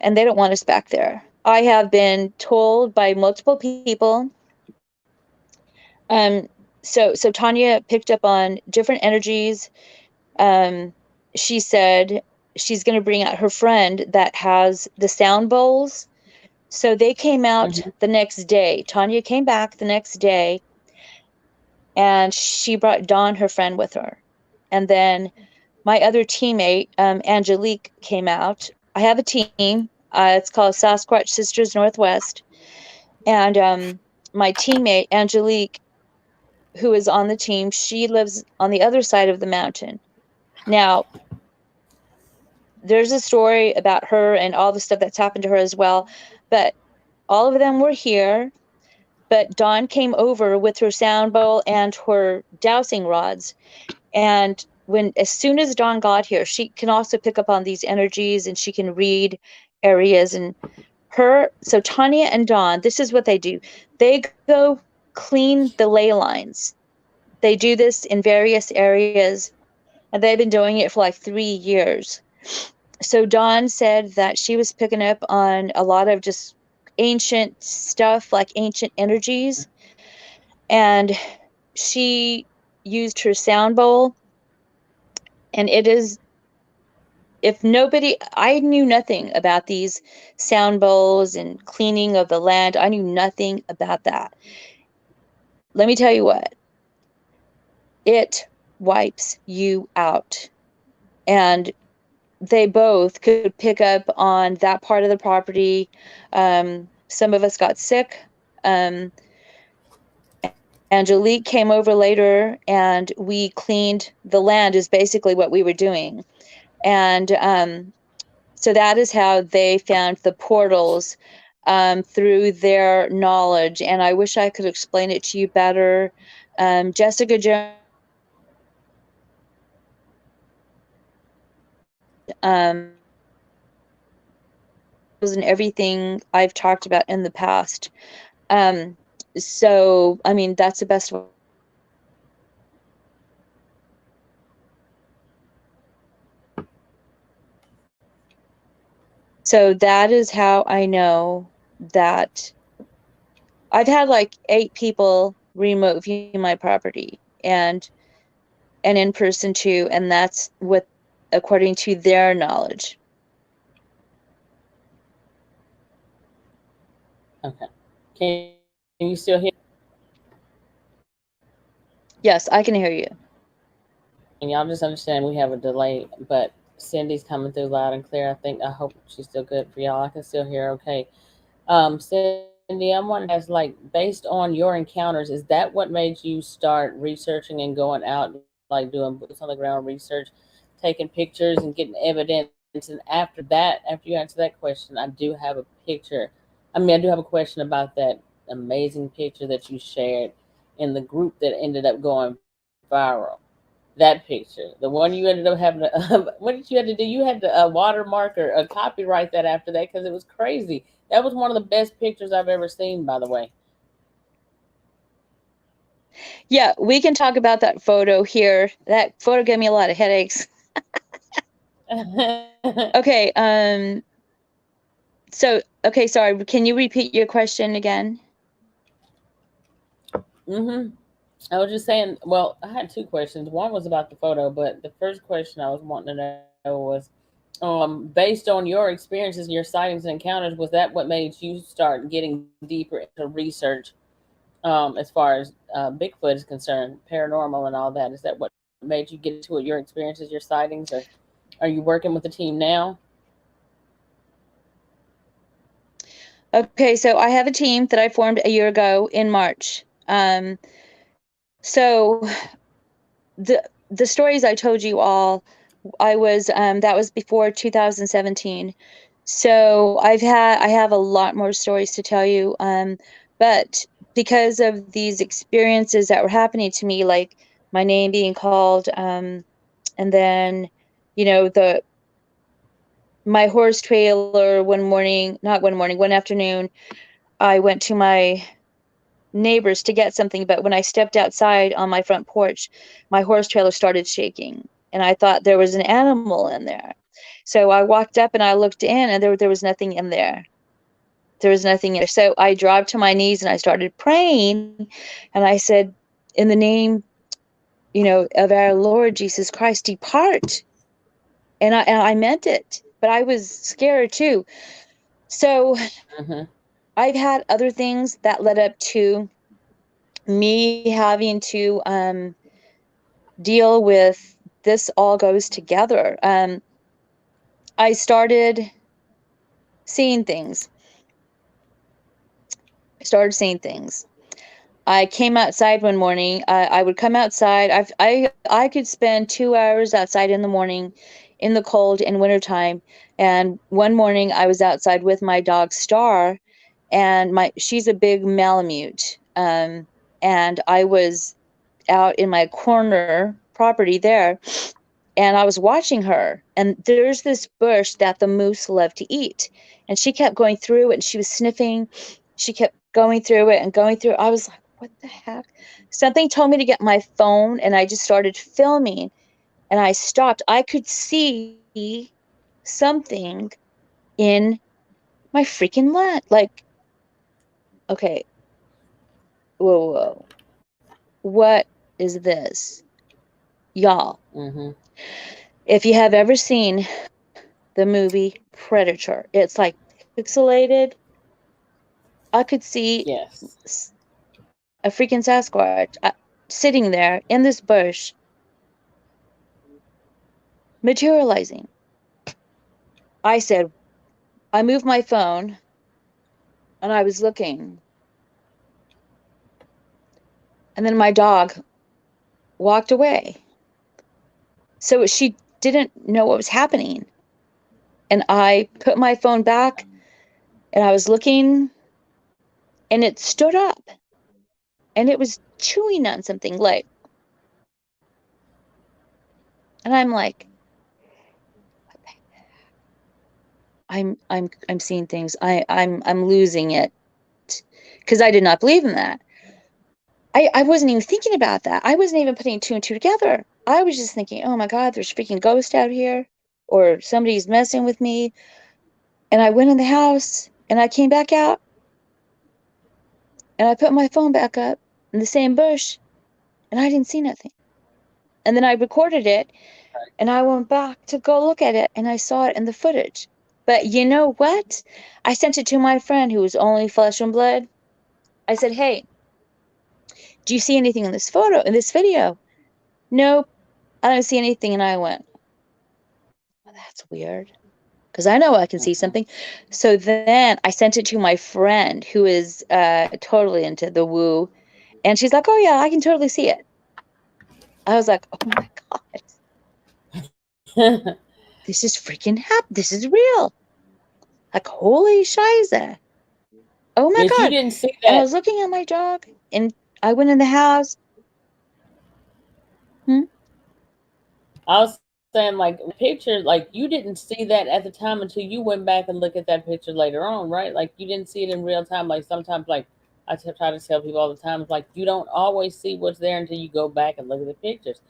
S4: and they don't want us back there. I have been told by multiple people. So Tanya picked up on different energies. She said she's going to bring out her friend that has the sound bowls. So they came out the next day. Tanya came back the next day, and she brought Dawn, her friend, with her. And then my other teammate, Angelique, came out. I have a team. It's called Sasquatch Sisters Northwest. And my teammate, Angelique, who is on the team, she lives on the other side of the mountain. Now, there's a story about her and all the stuff that's happened to her as well, but all of them were here. But Dawn came over with her sound bowl and her dowsing rods. And as soon as Dawn got here, she can also pick up on these energies, and she can read areas. And so Tanya and Dawn, this is what they do. They go clean the ley lines. They do this in various areas, and they've been doing it for like 3 years. So Dawn said that she was picking up on a lot of just ancient stuff, like ancient energies. And she used her sound bowl. And it is, I knew nothing about these sound bowls and cleaning of the land. I knew nothing about that. Let me tell you what, it wipes you out. And they both could pick up on that part of the property. Some of us got sick. Angelique came over later, and we cleaned the land, is basically what we were doing. And so that is how they found the portals, through their knowledge. And I wish I could explain it to you better. Jessica Jones, and everything I've talked about in the past. So, I mean, that's the best way. So that is how I know that I've had like 8 people remote view my property, and in person too, and that's according to their knowledge.
S1: Okay. Can you still hear?
S4: Yes, I can hear you.
S1: And y'all just understand we have a delay, but Cindy's coming through loud and clear. I hope she's still good for y'all. I can still hear her okay. Cindy, I'm wondering, as like based on your encounters, is that what made you start researching and going out, like doing boots on the ground research, taking pictures and getting evidence? And after that, after you answer that question, I do have a picture I mean, I do have a question about that amazing picture that you shared in the group that ended up going viral. That picture, the one you ended up having to, what did you have to do? You had to watermark or copyright that after that because it was crazy. That was one of the best pictures I've ever seen, by the way.
S4: Yeah, we can talk about that photo here. That photo gave me a lot of headaches. Okay, okay, sorry, can you repeat your question again?
S1: hmm I was just saying, well, I had two questions. One was about the photo, but the first question I was wanting to know was, based on your experiences and your sightings and encounters, was that what made you start getting deeper into research as far as Bigfoot is concerned, paranormal and all that? Is that what made you get into it, your experiences, your sightings, or are you working with the team now?
S4: Okay, so I have a team that I formed a year ago in March. So the stories I told you all, I was that was before 2017. So I have a lot more stories to tell you. But because of these experiences that were happening to me, like my name being called, and then, the my horse trailer one afternoon, I went to my neighbors to get something, but when I stepped outside on my front porch, my horse trailer started shaking, and I thought there was an animal in there. So I walked up and I looked in, and there was nothing in there. There was nothing in there. So I dropped to my knees and I started praying, and I said, in the name, of our Lord Jesus Christ, depart. And I meant it, but I was scared too. So
S1: hmm
S4: I've had other things that led up to me having to deal with this. All goes together. I started seeing things. I came outside one morning. I would come outside. I could spend 2 hours outside in the morning, in the cold in wintertime. And one morning I was outside with my dog Star, and she's a big Malamute. And I was out in my corner property there, and I was watching her. And there's this bush that the moose love to eat, and she kept going through it, and she was sniffing. She kept going through it and going through it. I was like, what the heck? Something told me to get my phone, and I just started filming, and I stopped. I could see something in my freaking land. Like, okay, whoa. What is this? Y'all,
S1: hmm
S4: if you have ever seen the movie Predator, it's like pixelated. I could see
S1: Yes.
S4: a freaking Sasquatch sitting there in this bush, materializing. I said, I moved my phone and I was looking. And then my dog walked away. So she didn't know what was happening. And I put my phone back and I was looking, and it stood up and it was chewing on something, like, and I'm like, I'm seeing things. I'm losing it, because I did not believe in that. I wasn't even thinking about that. I wasn't even putting two and two together. I was just thinking, oh my God, there's freaking ghosts out here, or somebody's messing with me. And I went in the house and I came back out and I put my phone back up in the same bush, and I didn't see nothing. And then I recorded it and I went back to go look at it, and I saw it in the footage. But you know what? I sent it to my friend who was only flesh and blood. I said, hey, do you see anything in this video? Nope, I don't see anything. And I went, well, that's weird, because I know I can see
S1: hmm
S4: something. So then I sent it to my friend who is totally into the woo. And she's like, oh yeah, I can totally see it. I was like, oh my God, this is freaking this is real. Like, holy shiza. Oh my
S1: If you
S4: God.
S1: didn't see
S4: And I
S1: that,
S4: was looking at my dog and I went in the house. Hmm?
S1: I was saying like picture, like you didn't see that at the time until you went back and look at that picture later on, right? Like you didn't see it in real time. Like sometimes, like try to tell people all the time, it's like you don't always see what's there until you go back and look at the pictures.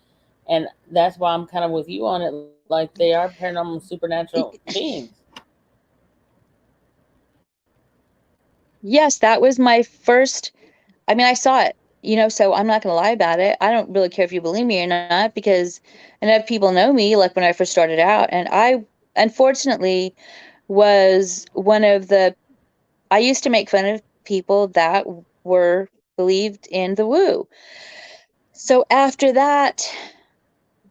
S1: And that's why I'm kind of with you on it. Like they are paranormal, supernatural beings.
S4: Yes, that was my first. I mean, I saw it, so I'm not going to lie about it. I don't really care if you believe me or not because enough people know me, like when I first started out. And I, unfortunately, was one of I used to make fun of people that were believed in the woo. So after that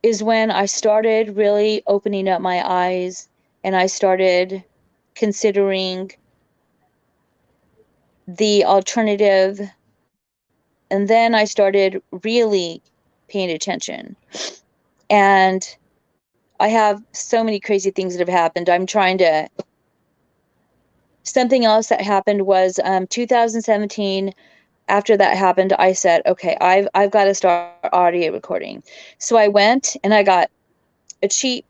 S4: is when I started really opening up my eyes and I started considering the alternative. And then I started really paying attention. And I have so many crazy things that have happened. Something else that happened was 2017. After that happened, I said, okay, I've got to start audio recording. So I went and I got a cheap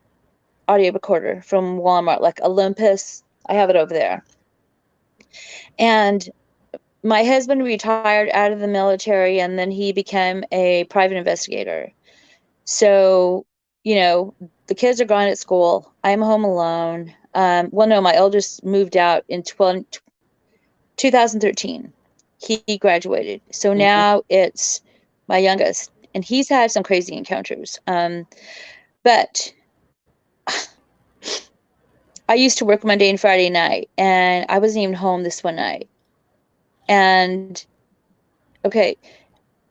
S4: audio recorder from Walmart, like Olympus. I have it over there. And my husband retired out of the military and then he became a private investigator. So, the kids are gone at school. I'm home alone. Well, no, my eldest moved out in 2013. He graduated. So
S1: Mm-hmm.
S4: now it's my youngest, and he's had some crazy encounters. But I used to work Monday and Friday night, and I wasn't even home this one night. And okay,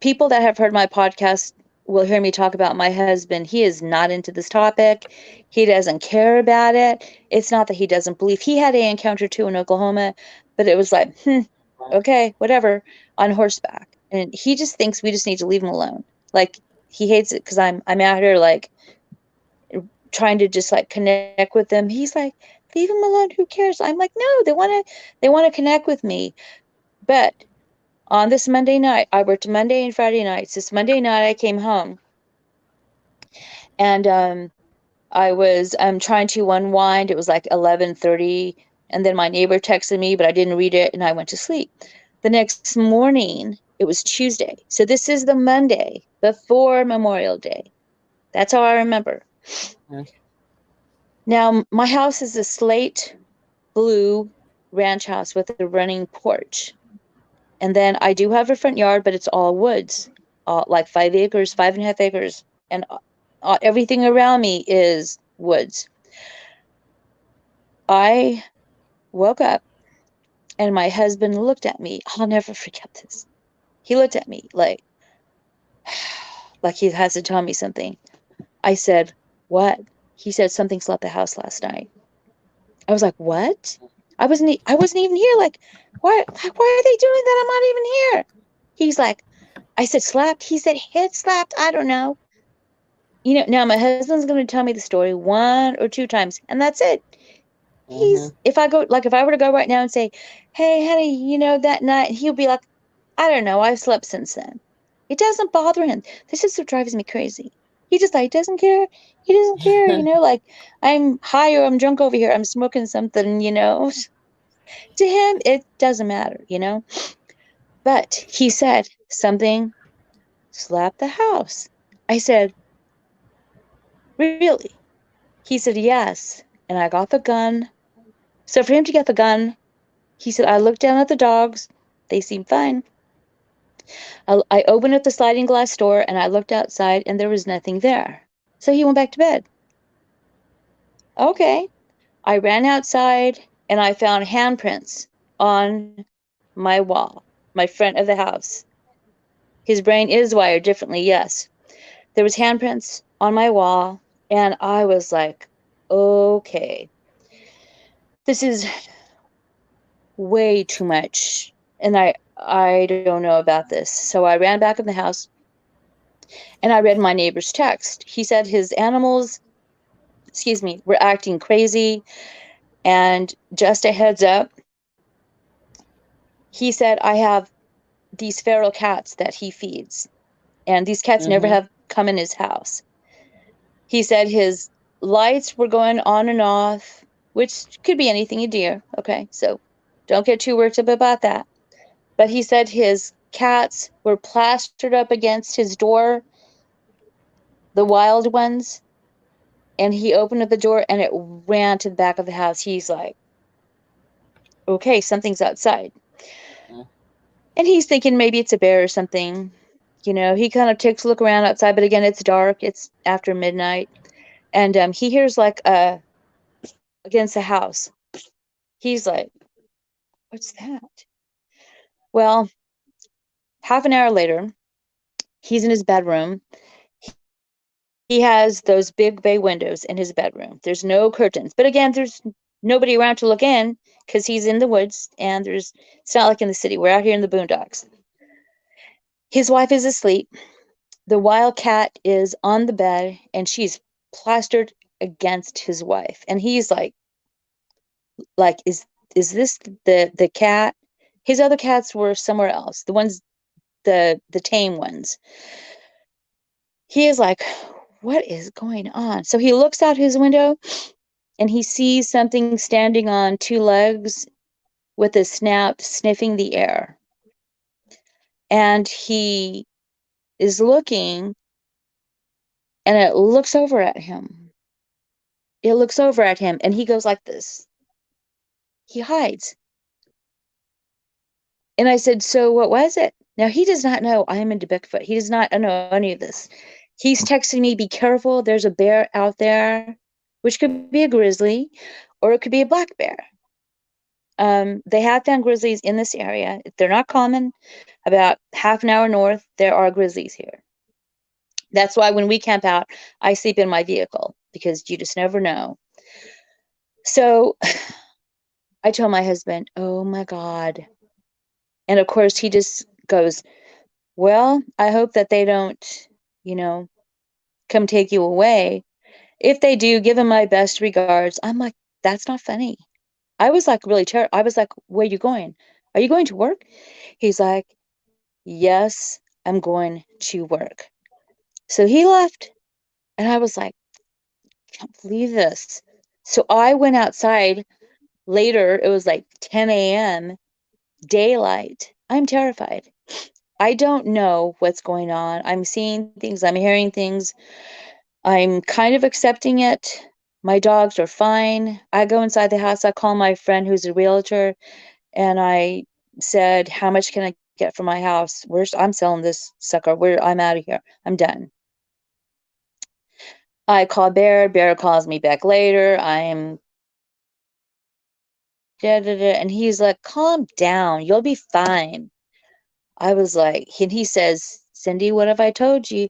S4: people that have heard my podcast will hear me talk about my husband. He is not into this topic. He doesn't care about it. It's not that he doesn't believe. He had an encounter too in Oklahoma, but it was like, okay, whatever, on horseback. And he just thinks we just need to leave him alone. Like he hates it because I'm out here like trying to just like connect with them. He's like, leave him alone. Who cares? I'm like, no, they want to connect with me. But on this Monday night, I worked Monday and Friday nights. This Monday night, I came home and I was trying to unwind. It was like 11:30, and then my neighbor texted me, but I didn't read it, and I went to sleep. The next morning, it was Tuesday. So this is the Monday before Memorial Day. That's how I remember.
S1: Mm-hmm.
S4: Now, my house is a slate blue ranch house with a running porch. And then I do have a front yard, but it's all woods, like 5 acres, 5.5 acres. And everything around me is woods. I woke up and my husband looked at me. I'll never forget this. He looked at me like he has to tell me something. I said, what? He said, something slept the house last night. I was like, what? I wasn't even here. Like, why are they doing that? I'm not even here. He's like, I said, slapped. He said, hit slapped. I don't know. Now my husband's going to tell me the story 1 or 2 times, and that's it. If I were to go right now and say, hey, honey, that night, he'll be like, I don't know. I've slept since then. It doesn't bother him. This is what drives me crazy. He just like doesn't care. He doesn't care, like I'm high or I'm drunk over here. I'm smoking something, To him, it doesn't matter, But he said something slapped the house. I said, really? He said, yes. And I got the gun. So for him to get the gun, he said, I looked down at the dogs. They seemed fine. I opened up the sliding glass door and I looked outside and there was nothing there. So he went back to bed. Okay. I ran outside and I found handprints on my wall, my front of the house. His brain is wired differently, yes. There was handprints on my wall and I was like, okay, this is way too much. And I don't know about this. So I ran back in the house and I read my neighbor's text. He said his animals, were acting crazy. And just a heads up, he said, I have these feral cats that he feeds, and these cats never have come in his house. He said his lights were going on and off, which could be anything you do. Okay, so don't get too worked up about that. But he said his cats were plastered up against his door, the wild ones, and he opened up the door and it ran to the back of the house. He's like, okay, something's outside. And he's thinking maybe it's a bear or something. You know, he kind of takes a look around outside, but again, it's dark. It's after midnight. And he hears like against the house. He's like, what's that? Well, half an hour later, he's in his bedroom. He has those big bay windows in his bedroom. There's no curtains. But again, there's nobody around to look in because he's in the woods and it's not like in the city. We're out here in the boondocks. His wife is asleep. The wild cat is on the bed and she's plastered against his wife. And he's like, is this the cat? His other cats were somewhere else. The ones, the tame ones. He is like, what is going on? So he looks out his window and he sees something standing on two legs with a snout sniffing the air. And he is looking and it looks over at him. It looks over at him and he goes like this. He hides. And I said, so what was it? Now, he does not know I am into Bigfoot. He does not know any of this. He's texting me, be careful, there's a bear out there, which could be a grizzly, or it could be a black bear. They have found grizzlies in this area. They're not common. About half an hour north, there are grizzlies here. That's why when we camp out, I sleep in my vehicle, because you just never know. So I told my husband, oh my God. And of course, he just goes, well, I hope that they don't, come take you away. If they do, give them my best regards. I'm like, that's not funny. I was like really terrified. I was like, where are you going? Are you going to work? He's like, yes, I'm going to work. So he left and I was like, can't believe this. So I went outside later. It was like 10 a.m. daylight. I'm terrified. I don't know what's going on. I'm seeing things. I'm hearing things. I'm kind of accepting it. My dogs are fine. I go inside the house. I call my friend who's a realtor and I said, how much can I get for my house? I'm selling this sucker. I'm out of here. I'm done. I call Bear. Bear calls me back later. I'm and he's like, calm down. You'll be fine. I was like, and he says, Cindy, what have I told you?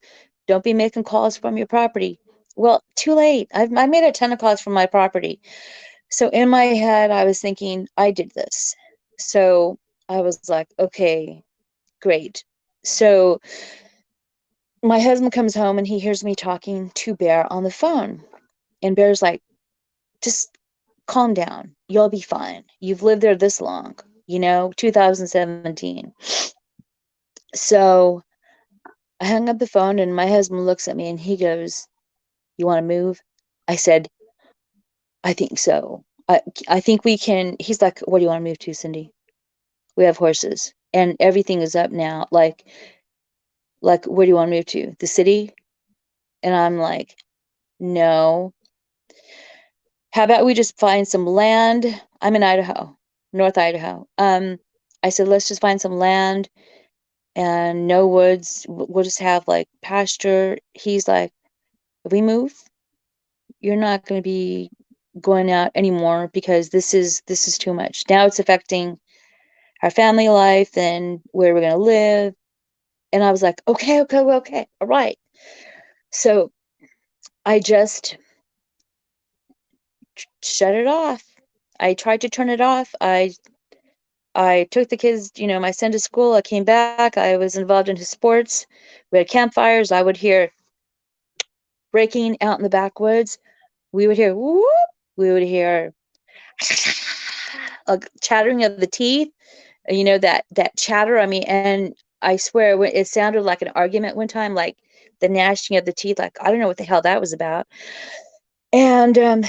S4: Don't be making calls from your property. Well, too late. I made a ton of calls from my property. So in my head, I was thinking, I did this. So I was like, okay, great. So my husband comes home and he hears me talking to Bear on the phone. And Bear's like, just calm down. You'll be fine. You've lived there this long, 2017. So I hung up the phone and my husband looks at me and he goes, you want to move? I said, I think so. I think we can. He's like, what do you want to move to, Cindy? We have horses and everything is up now. Like, where do you want to move to? The city? And I'm like, no. How about we just find some land? I'm in Idaho, North Idaho. I said, let's just find some land and no woods. We'll just have like pasture. He's like, if we move, you're not going to be going out anymore because this is too much. Now it's affecting our family life and where we're going to live. And I was like, okay, all right. So I just shut it off. I tried to turn it off. I took the kids, my son to school. I came back. I was involved in his sports. We had campfires. I would hear breaking out in the backwoods. We would hear whoop. We would hear a chattering of the teeth. that chatter. I mean, and I swear it sounded like an argument one time, like the gnashing of the teeth. Like, I don't know what the hell that was about. And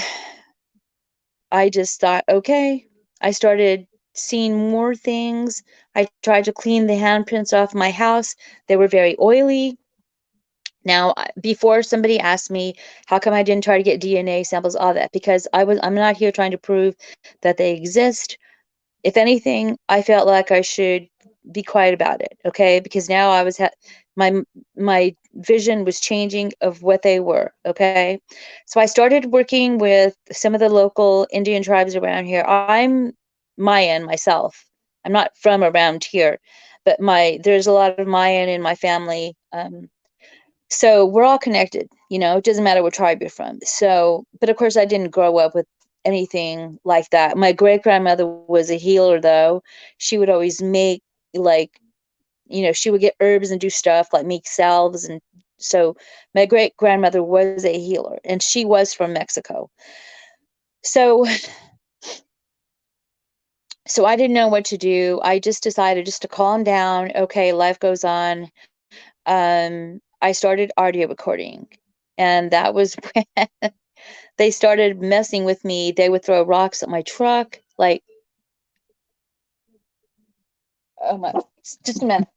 S4: I just thought, okay. I started seeing more things. I tried to clean the handprints off my house. They were very oily. Now, before somebody asked me, how come I didn't try to get DNA samples, all that, because I'm not here trying to prove that they exist. If anything, I felt like I should be quiet about it, okay? Because now I was my vision was changing of what they were, okay? So I started working with some of the local Indian tribes around here. I'm Mayan myself. I'm not from around here, but there's a lot of Mayan in my family. So we're all connected, it doesn't matter what tribe you're from. So, but of course I didn't grow up with anything like that. My great grandmother was a healer though. She would always make like, she would get herbs and do stuff like make salves. And so my great grandmother was a healer and she was from Mexico. So, so I didn't know what to do. I just decided just to calm down. Okay, life goes on. I started audio recording, and that was when they started messing with me. They would throw rocks at my truck, like, oh my, just a minute.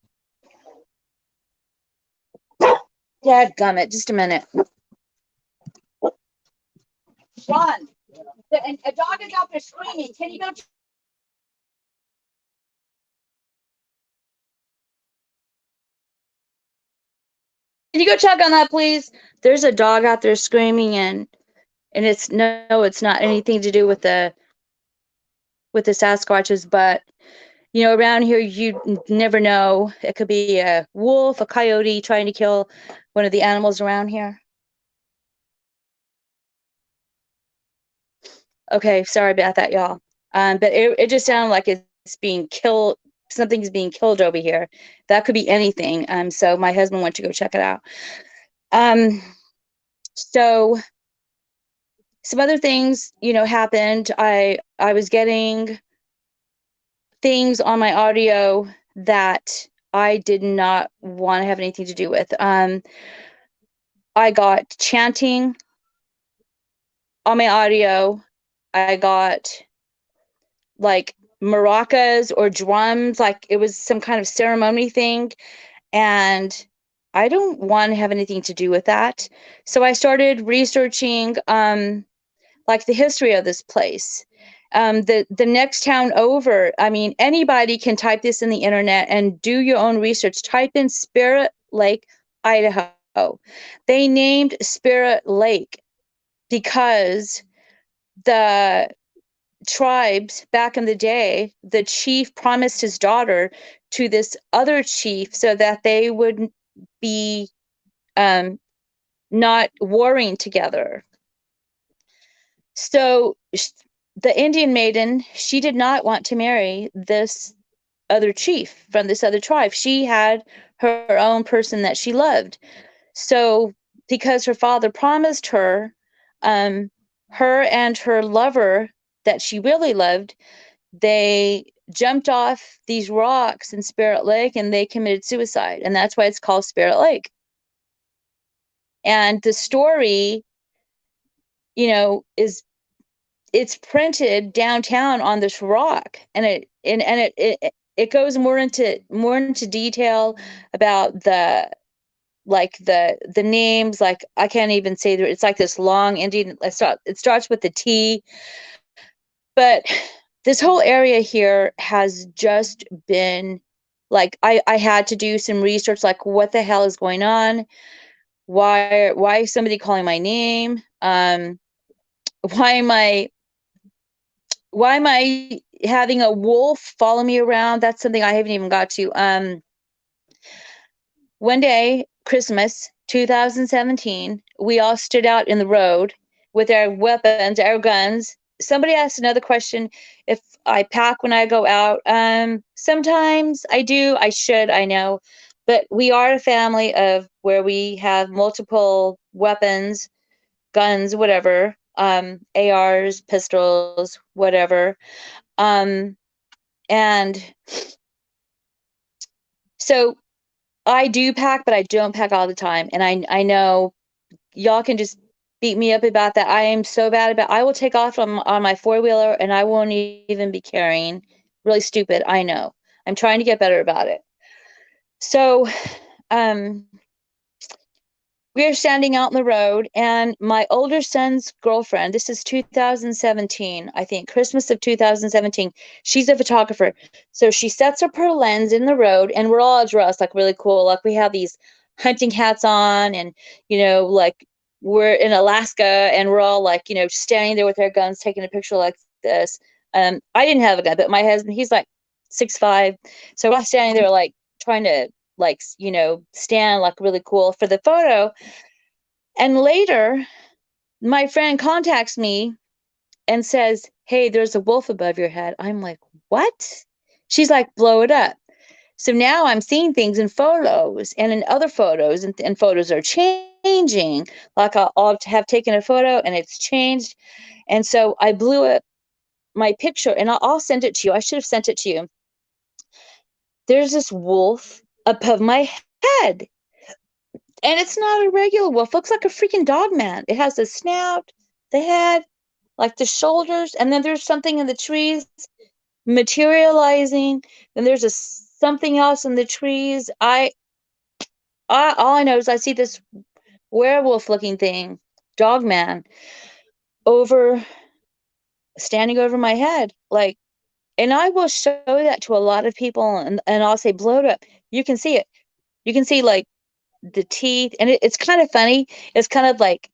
S4: Dadgummit, just a minute. Sean, a dog is out there screaming. Can you go? Can you go check on that, please? There's a dog out there screaming, and it's not anything to do with the Sasquatches, but around here you never know. It could be a wolf, a coyote trying to kill one of the animals around here. Okay, sorry about that, y'all. But it just sounded like it's being killed. Something's being killed over here. That could be anything. So my husband went to go check it out. So some other things, happened. I was getting things on my audio that I did not want to have anything to do with. I got chanting on my audio. I got like maracas or drums, like it was some kind of ceremony thing. And I don't want to have anything to do with that. So I started researching like the history of this place. The next town over, I mean, anybody can type this in the internet and do your own research. Type in Spirit Lake, Idaho. They named Spirit Lake because the tribes back in the day, the chief promised his daughter to this other chief so that they would be not warring together. So the Indian maiden, she did not want to marry this other chief from this other tribe. She had her own person that she loved. So because her father promised her, her and her lover that she really loved, they jumped off these rocks in Spirit Lake and they committed suicide. And that's why it's called Spirit Lake. And the story, it's printed downtown on this rock, and it goes more into detail about the names. Like I can't even say that. It's like this long Indian. It starts with the T. But this whole area here has just been like I had to do some research. Like, what the hell is going on? Why is somebody calling my name? Why am I having a wolf follow me around? That's something I haven't even got to. One day, Christmas 2017, we all stood out in the road with our weapons, our guns. Somebody asked another question, if I pack when I go out. Sometimes I do, I should, I know. But we are a family of where we have multiple weapons, guns, whatever, ARs, pistols, whatever. And so I do pack, but I don't pack all the time. And I know y'all can just beat me up about that. I am so bad about, I will take off on my four-wheeler and I won't even be carrying. Really stupid, I know. I'm trying to get better about it. So we are standing out in the road, and my older son's girlfriend, this is 2017, I think, Christmas of 2017. She's a photographer. So she sets up her lens in the road, and we're all dressed like really cool. Like we have these hunting hats on, and, like we're in Alaska, and we're all like, standing there with our guns, taking a picture like this. I didn't have a gun, but my husband, he's like 6'5". So we're all standing there like trying to like, stand like really cool for the photo. And later, my friend contacts me and says, "Hey, there's a wolf above your head." I'm like, "What?" She's like, "Blow it up." So now I'm seeing things in photos and in other photos, and photos are changing. Like I'll have taken a photo and it's changed. And so I blew up my picture, and I'll send it to you. I should have sent it to you. There's this wolf above my head. And it's not a regular wolf. It looks like a freaking dog man. It has the snout, the head, like the shoulders, and then there's something in the trees materializing. Then there's something else in the trees. All I know is I see this werewolf-looking thing, dog man, standing over my head, like. And I will show that to a lot of people, and I'll say, "Blow it up." You can see it. You can see like the teeth, and it's kind of funny. It's kind of like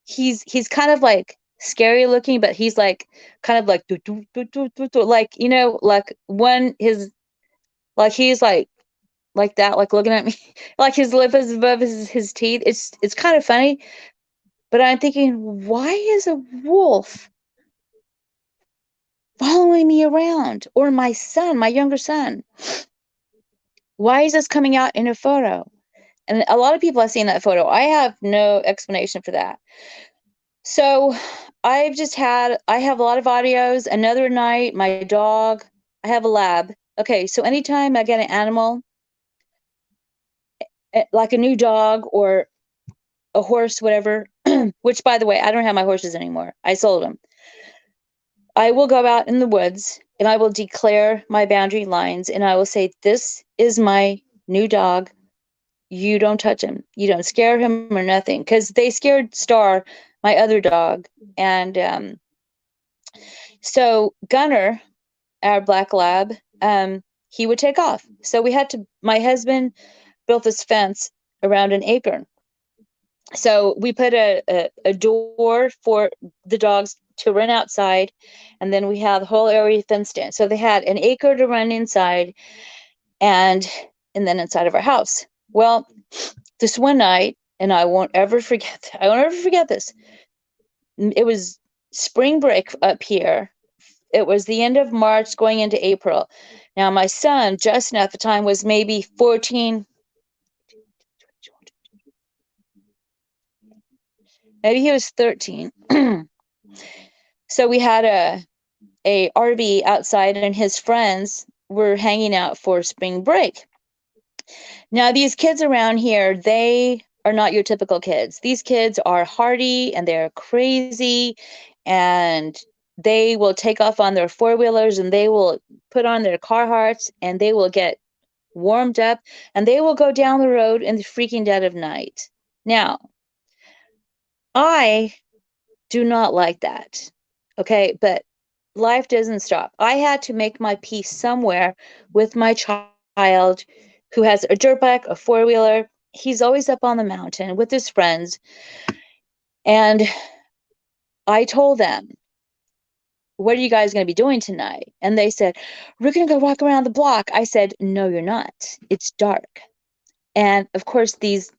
S4: he's kind of like scary looking, but he's like kind of like like like like he's like that, like looking at me, like his lip is above his teeth. It's kind of funny, but I'm thinking, why is a wolf following me around, or my son, my younger son? Why is this coming out in a photo? And a lot of people have seen that photo. I have no explanation for that. So I have a lot of audios. Another night, my dog, I have a lab. Okay, so anytime I get an animal, like a new dog or a horse, whatever, which by the way, I don't have my horses anymore. I sold them. I will go out in the woods and I will declare my boundary lines, and I will say, "This is my new dog. You don't touch him. You don't scare him or nothing." Because they scared Star, my other dog. And so Gunner, our black lab, he would take off. So my husband built this fence around an acre. So we put a door for the dogs to run outside, and then we have the whole area fenced in. So they had an acre to run inside, and then inside of our house. Well, this one night, and I won't ever forget this. It was spring break up here. It was the end of March going into April. Now, my son, Justin, at the time was maybe 14. Maybe he was 13. So we had a RV outside, and his friends were hanging out for spring break. Now, these kids around here, they are not your typical kids. These kids are hardy, and they're crazy, and they will take off on their four-wheelers, and they will put on their Carhartts, and they will get warmed up, and they will go down the road in the freaking dead of night. Now, I do not like that. Okay, but life doesn't stop. I had to make my peace somewhere with my child, who has a dirt bike, a four-wheeler. He's always up on the mountain with his friends. And I told them, "What are you guys going to be doing tonight?" And they said, "We're going to go walk around the block." I said, "No, you're not. It's dark." And of course, these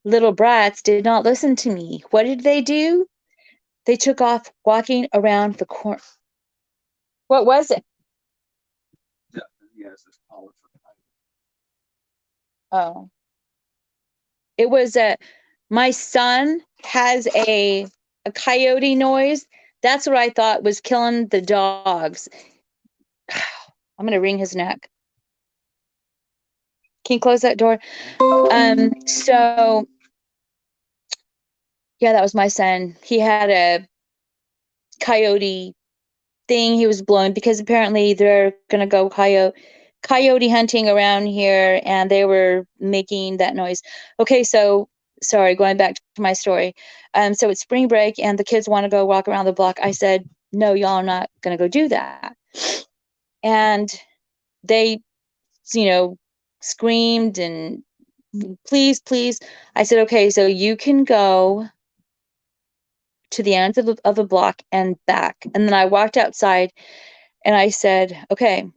S4: little brats did not listen to me. What did they do? They took off walking around the corner. What was it? Oh, it was my son has a coyote noise. That's what I thought was killing the dogs. I'm going to wring his neck. Can you close that door? So yeah, that was my son. He had a coyote thing he was blowing because apparently they're going to go coyote hunting around here, and they were making that noise. Okay, so sorry, going back to my story. So it's spring break and the kids want to go walk around the block. I said, no, y'all are not going to go do that. And they, screamed and please, please. I said, okay, so you can go to the end of the block and back. And then I walked outside and I said, okay,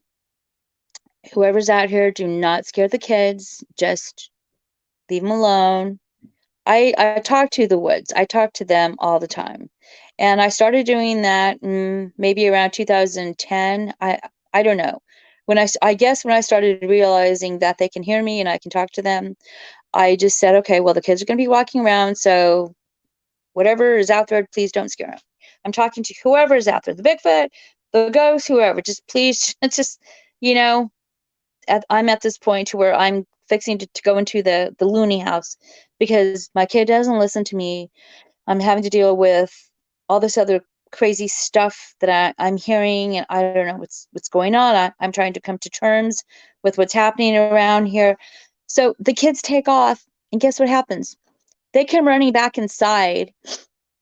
S4: whoever's out here, do not scare the kids. Just leave them alone. I talk to the woods. I talk to them all the time. And I started doing that maybe around 2010. I don't know. I guess when I started realizing that they can hear me and I can talk to them, I just said, okay, well, the kids are going to be walking around. So whatever is out there, please don't scare them. I'm talking to whoever is out there, the Bigfoot, the ghost, whoever. Just please, it's just, I'm at this point to where I'm fixing to go into the loony house because my kid doesn't listen to me. I'm having to deal with all this other crazy stuff that I'm hearing, and I don't know what's going on. I'm trying to come to terms with what's happening around here. So the kids take off, and guess what happens? They come running back inside,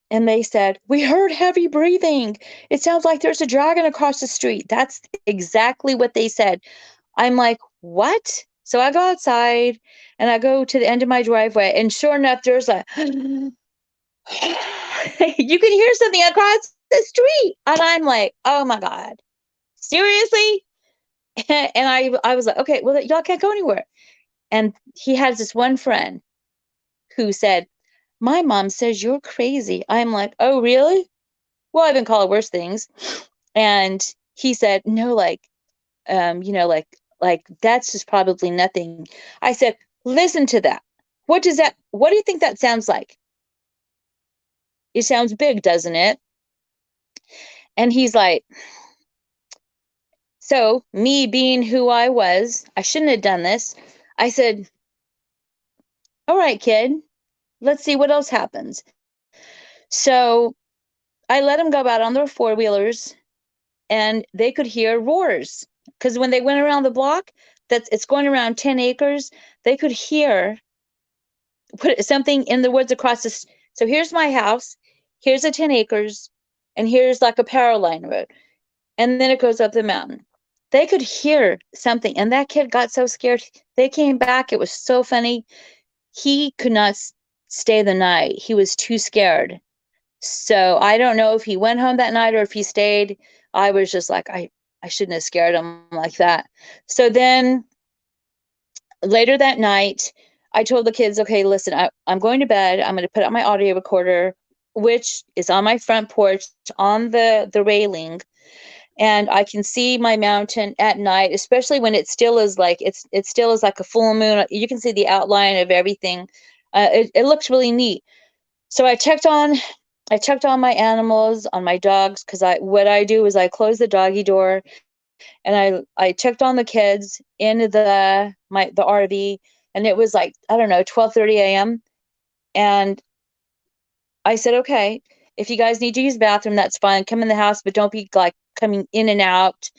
S4: and they said, we heard heavy breathing. It sounds like there's a dragon across the street. That's exactly what they said. I'm like, what? So I go outside and I go to the end of my driveway, and sure enough, there's a you can hear something across the street. And I'm like, oh my God, seriously? And I was like, okay, well, y'all can't go anywhere. And he has this one friend who said, my mom says you're crazy. I'm like, oh, really? Well, I've been called worse things. And he said, no, like that's just probably nothing. I said, listen to that. What do you think that sounds like? It sounds big, doesn't it? And he's like, so me being who I was, I shouldn't have done this. I said, all right, kid, let's see what else happens. So I let them go out on their four-wheelers, and they could hear roars. Because when they went around the block, it's going around 10 acres, they could hear something in the woods across this. So here's my house, here's a 10 acres, and here's like a power line road. And then it goes up the mountain. They could hear something, and that kid got so scared. They came back. It was so funny. He could not stay the night. He was too scared. So I don't know if he went home that night or if he stayed. I was just like, I shouldn't have scared him like that. So then later that night, I told the kids, okay, listen, I'm going to bed. I'm going to put out my audio recorder, which is on my front porch on the railing. And I can see my mountain at night, especially when it still is like it still is like a full moon. You can see the outline of everything. It looks really neat. So I checked on my animals, on my dogs, because what I do is I close the doggy door, and I checked on the kids in the RV, and it was like, I don't know, 12:30 a.m. And I said, okay, if you guys need to use the bathroom, that's fine. Come in the house, but don't be like coming in and out.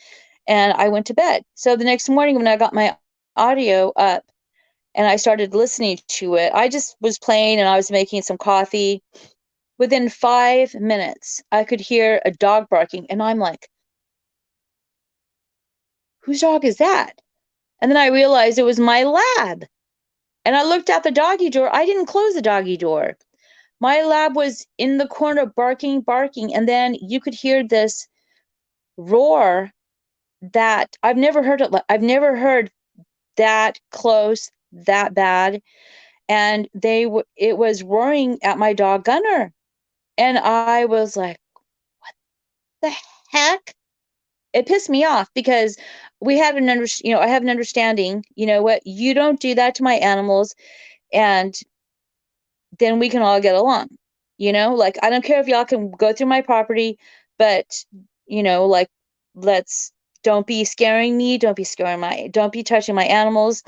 S4: And I went to bed. So the next morning when I got my audio up and I started listening to it, I just was playing and I was making some coffee. Within 5 minutes, I could hear a dog barking, and I'm like, whose dog is that? And then I realized it was my lab. And I looked at the doggy door. I didn't close the doggy door. My lab was in the corner barking, and then you could hear this roar that I've never heard it. I've never heard that close, that bad. And it was roaring at my dog Gunner. And I was like, what the heck? It pissed me off because I have an understanding, what, you don't do that to my animals, and then we can all get along. Like, I don't care if y'all can go through my property, but, like, let's don't be scaring me. Don't be touching my animals.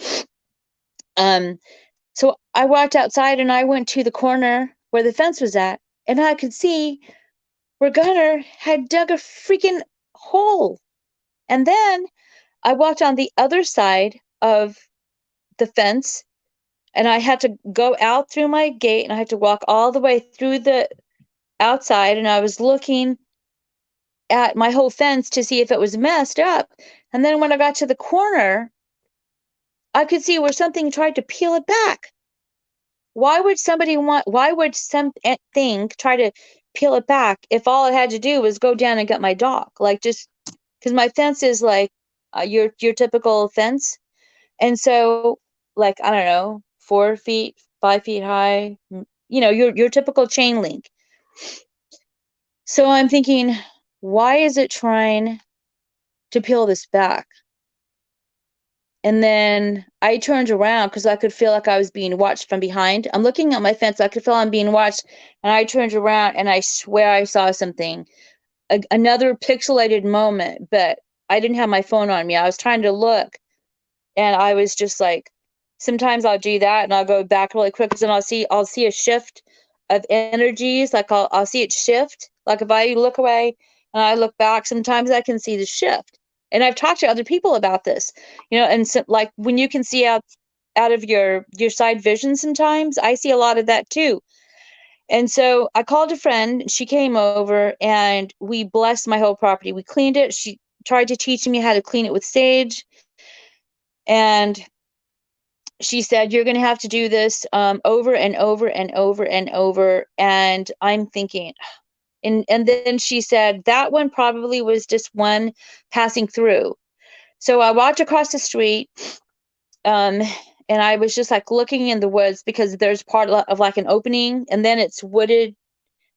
S4: So I walked outside and I went to the corner where the fence was at, and I could see where Gunner had dug a freaking hole. And then I walked on the other side of the fence, and I had to go out through my gate, and I had to walk all the way through the outside, and I was looking at my whole fence to see if it was messed up. And then when I got to the corner, I could see where something tried to peel it back. Why would something try to peel it back if all I had to do was go down and get my dog? Like, just because my fence is like your typical fence. And so, like, I don't know, 4 feet, 5 feet high, your typical chain link. So I'm thinking, why is it trying to peel this back? And then I turned around because I could feel like I was being watched from behind. I'm looking at my fence. I could feel I'm being watched. And I turned around and I swear I saw something. Another pixelated moment, but I didn't have my phone on me. I was trying to look. And I was just like, sometimes I'll do that and I'll go back really quick because then I'll see a shift of energies. Like I'll see it shift. Like if I look away and I look back, sometimes I can see the shift. And I've talked to other people about this, and so, like when you can see out of your side vision, sometimes I see a lot of that too. And so I called a friend, she came over and we blessed my whole property. We cleaned it. She tried to teach me how to clean it with sage. And she said, you're going to have to do this over and over and over and over. And I'm thinking, and then she said, that one probably was just one passing through. So I walked across the street, and I was just like looking in the woods because there's part of like an opening and then it's wooded.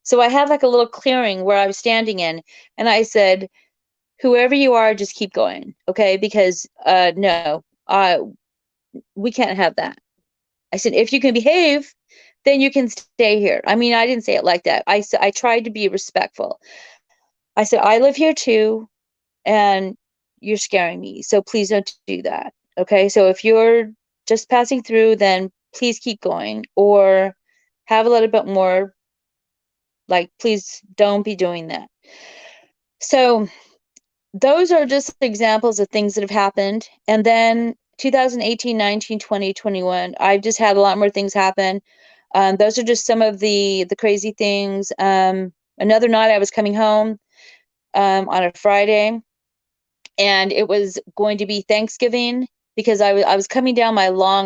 S4: So I had like a little clearing where I was standing in, and I said, whoever you are, just keep going. Okay. Because, no, we can't have that. I said, if you can behave, then you can stay here. I mean, I didn't say it like that. I tried to be respectful. I said, I live here too, and you're scaring me. So please don't do that. Okay. So if you're just passing through, then please keep going, or have a little bit more, like, please don't be doing that. So those are just examples of things that have happened. And then 2018, 19, 20, 21, I've just had a lot more things happen. Those are just some of the crazy things. Another night I was coming home on a Friday, and it was going to be Thanksgiving because I was coming down I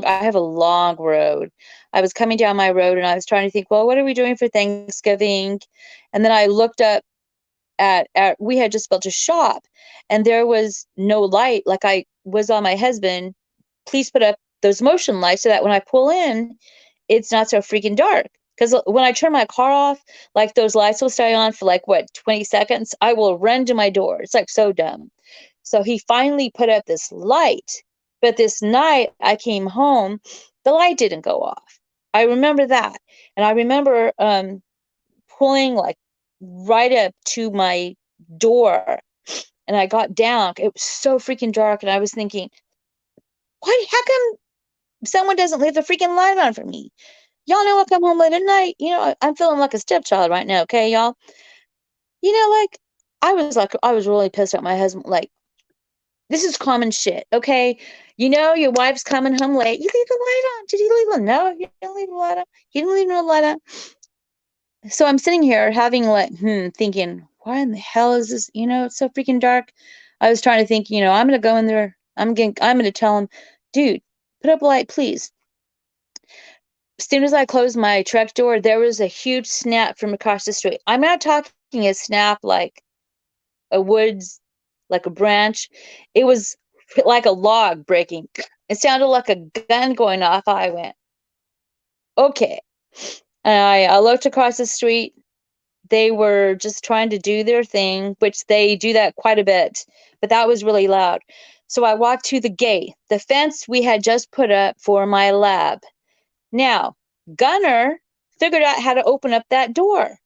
S4: have a long road. I was coming down my road and I was trying to think, well, what are we doing for Thanksgiving? And then I looked up at we had just built a shop and there was no light. Like I was on my husband, please put up those motion lights so that when I pull in, it's not so freaking dark. Because when I turn my car off, like those lights will stay on for like 20 seconds. I will run to my door. It's like so dumb. So he finally put up this light. But this night I came home, the light didn't go off. I remember that. And I remember pulling like right up to my door, and I got down. It was so freaking dark, and I was thinking, what? How come someone doesn't leave the freaking light on for me? Y'all know I come home late at night. I'm feeling like a stepchild right now, okay, y'all? Like I was really pissed at my husband. Like, this is common shit, okay? Your wife's coming home late. You leave the light on. Did you leave the No, you didn't leave the light on. You didn't leave the light on. So I'm sitting here having like, thinking, why in the hell is this? It's so freaking dark. I was trying to think, I'm gonna go in there. I'm gonna tell him, dude, put up a light, please. As soon as I closed my truck door, there was a huge snap from across the street. I'm not talking a snap like a woods, like a branch. It was like a log breaking. It sounded like a gun going off. I went, okay. And I looked across the street. They were just trying to do their thing, which they do that quite a bit, but that was really loud. So I walked to the gate, the fence we had just put up for my lab. Now, Gunner figured out how to open up that door,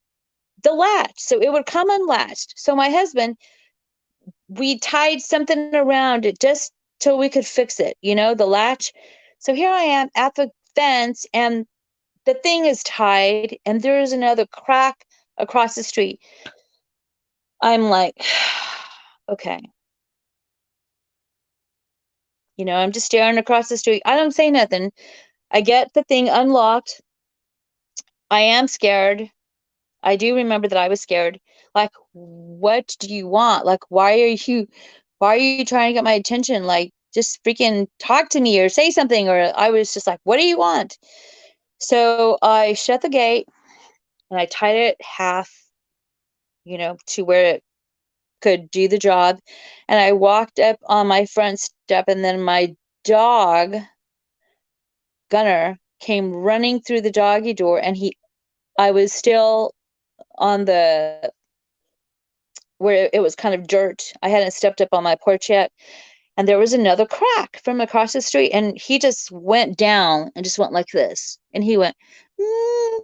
S4: the latch, so it would come unlatched. So my husband we tied something around it just so we could fix it, the latch. So here I am at the fence, and the thing is tied, and there is another crack across the street. I'm like, okay. I'm just staring across the street. I don't say nothing. I get the thing unlocked. I am scared. I do remember that I was scared. Like, what do you want? Like, why are you trying to get my attention? Like, just freaking talk to me or say something. Or I was just like, what do you want? So I shut the gate and I tied it half, to where it could do the job. And I walked up on my front step, and then my dog, Gunner, came running through the doggy door, and I was still on the where it was kind of dirt. I hadn't stepped up on my porch yet. And there was another crack from across the street. And he just went down and just went like this. And he went, mm,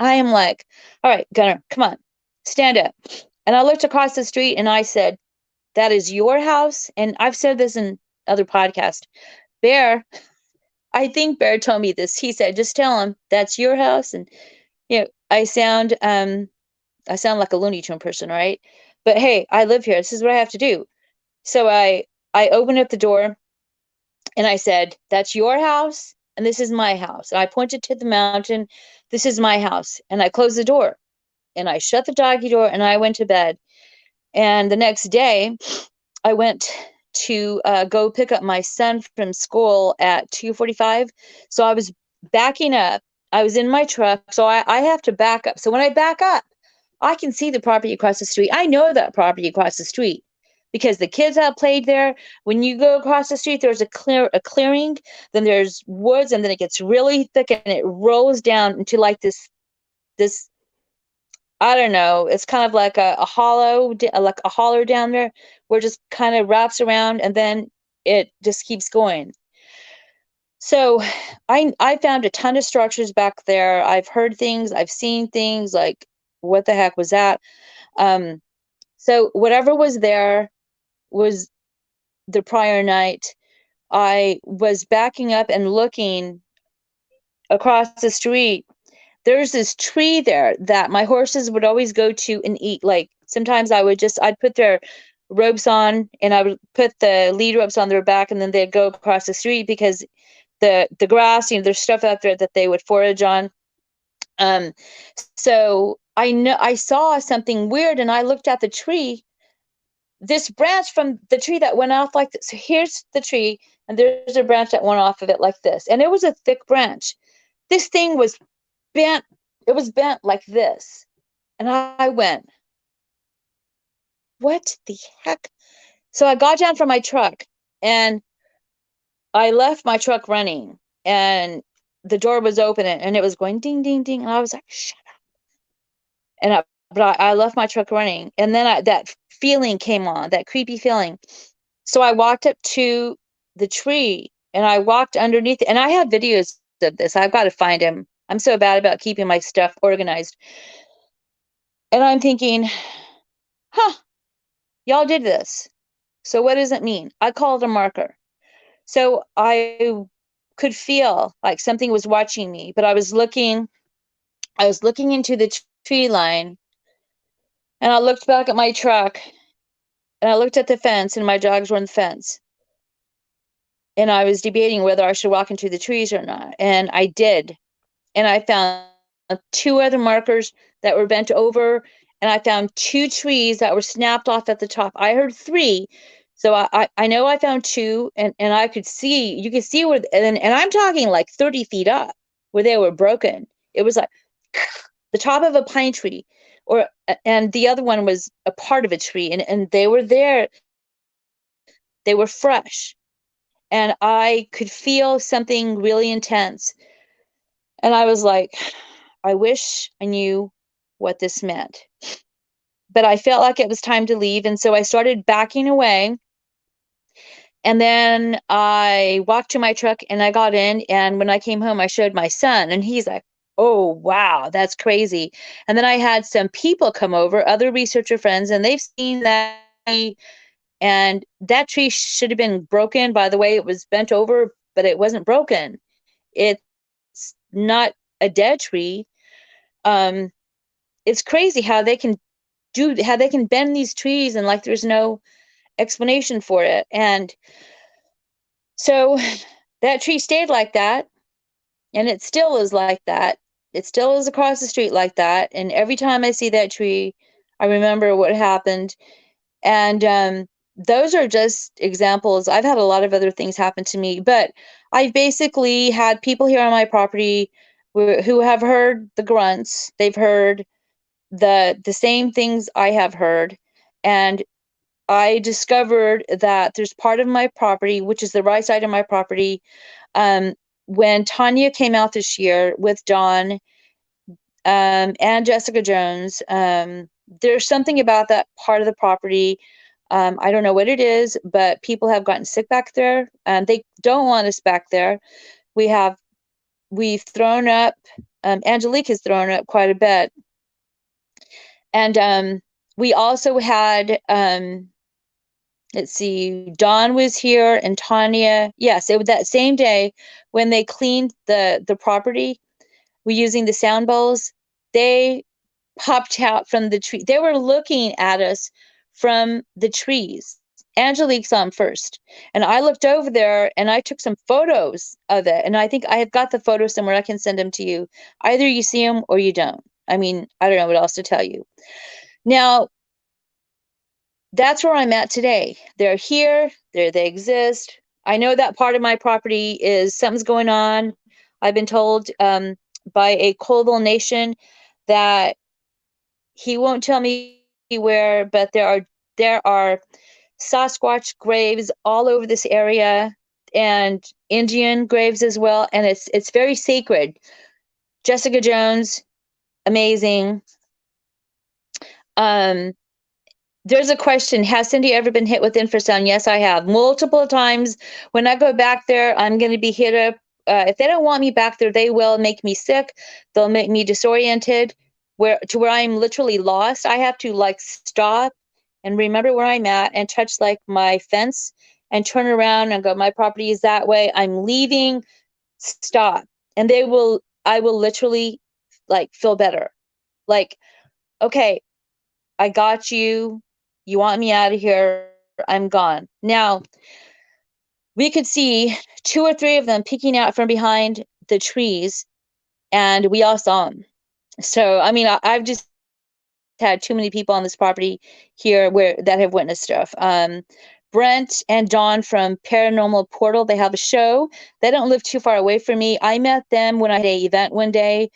S4: I am like, all right, Gunner, come on, stand up. And I looked across the street and I said, that is your house. And I've said this in other podcasts. Bear, I think Bear told me this. He said, just tell him that's your house. And I sound like a Looney Tune person, right? But hey, I live here. This is what I have to do. So I opened up the door and I said, that's your house and this is my house. And I pointed to the mountain. This is my house. And I closed the door and I shut the doggy door and I went to bed. And the next day I went to go pick up my son from school at 2:45. So I was backing up. I was in my truck. So I have to back up. So when I back up, I can see the property across the street. I know that property across the street because the kids have played there. When you go across the street, there's a clearing, then there's woods, and then it gets really thick and it rolls down into like this, I don't know, it's kind of like a hollow, like a holler down there where it just kind of wraps around and then it just keeps going. So I found a ton of structures back there. I've heard things, I've seen things like, what the heck was that? So whatever was there was the prior night. I was backing up and looking across the street. There's this tree there that my horses would always go to and eat. Like sometimes I'd put their ropes on and I would put the lead ropes on their back and then they'd go across the street because the grass, there's stuff out there that they would forage on. So I saw something weird and I looked at the tree, this branch from the tree that went off like this. So here's the tree and there's a branch that went off of it like this. And it was a thick branch. This thing was bent. It was bent like this. And I went, what the heck? So I got down from my truck and I left my truck running and the door was open and it was going ding, ding, ding. And I was like, shut up. But I left my truck running. And then that feeling came on, that creepy feeling. So I walked up to the tree and I walked underneath it. And I have videos of this. I've got to find him. I'm so bad about keeping my stuff organized. And I'm thinking, y'all did this. So what does it mean? I called a marker. So I could feel like something was watching me, but I was looking into the tree line and I looked back at my truck and I looked at the fence and my dogs were on the fence. And I was debating whether I should walk into the trees or not. And I did. And I found 2 other markers that were bent over. And I found 2 trees that were snapped off at the top. I heard 3. So I know I found 2 and you could see where, and I'm talking like 30 feet up where they were broken. It was like the top of a pine tree and the other one was a part of a tree and they were there. They were fresh and I could feel something really intense. And I was like, I wish I knew what this meant. But I felt like it was time to leave. And so I started backing away. And then I walked to my truck and I got in. And when I came home, I showed my son and he's like, oh, wow, that's crazy. And then I had some people come over, other researcher friends, and they've seen that. and that tree should have been broken by the way it was bent over, but it wasn't broken. It's not a dead tree. It's crazy how they can bend these trees and like there's no explanation for it. And so that tree stayed like that, and it still is like that. It still is across the street like that. And every time I see that tree, I remember what happened. And those are just examples. I've had a lot of other things happen to me, but I've basically had people here on my property who have heard the grunts. They've heard the same things I have heard. And I discovered that there's part of my property, which is the right side of my property. When Tanya came out this year with Dawn and Jessica Jones, there's something about that part of the property. I don't know what it is, but people have gotten sick back there, and they don't want us back there. We've thrown up. Angelique has thrown up quite a bit, and we also had. Let's see, Dawn was here and Tanya. Yes, it was that same day when they cleaned the property. We're using the sound bowls. They popped out from the tree. They were looking at us from the trees. Angelique saw them first. And I looked over there and I took some photos of it. And I think I have got the photos somewhere. I can send them to you. Either you see them or you don't. I mean, I don't know what else to tell you. Now, that's where I'm at today. They're here. They exist. I know that part of my property is something's going on. I've been told by a Colville Nation that he won't tell me where, but there are Sasquatch graves all over this area and Indian graves as well, and it's very sacred. Jessica Jones, amazing. There's a question, has Cindy ever been hit with infrasound? Yes, I have. Multiple times. When I go back there, I'm going to be hit up. If they don't want me back there, they will make me sick. They'll make me disoriented where I'm literally lost. I have to like stop and remember where I'm at and touch like my fence and turn around and go, my property is that way. I'm leaving. Stop. And I will literally like feel better. Like, okay, I got you. You want me out of here? I'm gone. Now, we could see 2 or 3 of them peeking out from behind the trees, and we all saw them. So, I mean, I've just had too many people on this property here that have witnessed stuff. Brent and Dawn from Paranormal Portal, they have a show. They don't live too far away from me. I met them when I had an event one day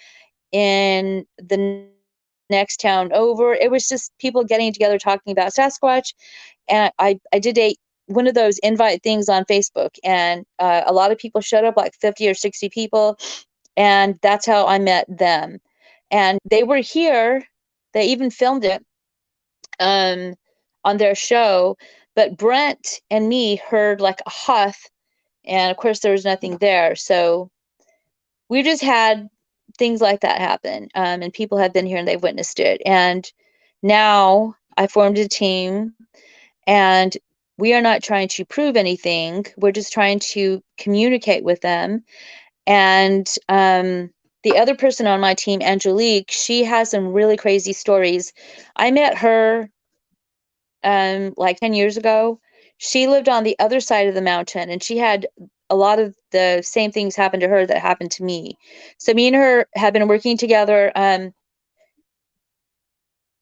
S4: in the next town over. It was just people getting together talking about Sasquatch, and I did one of those invite things on Facebook, and a lot of people showed up, like 50 or 60 people, and that's how I met them. And they were here. They even filmed it on their show. But Brent and me heard like a huff, and of course there was nothing there. So we just had things like that happen, and people have been here and they've witnessed it. And now I formed a team, and we are not trying to prove anything. We're just trying to communicate with them. And the other person on my team, Angelique, she has some really crazy stories. I met her like 10 years ago. She lived on the other side of the mountain, and she had a lot of the same things happen to her that happened to me. So me and her have been working together,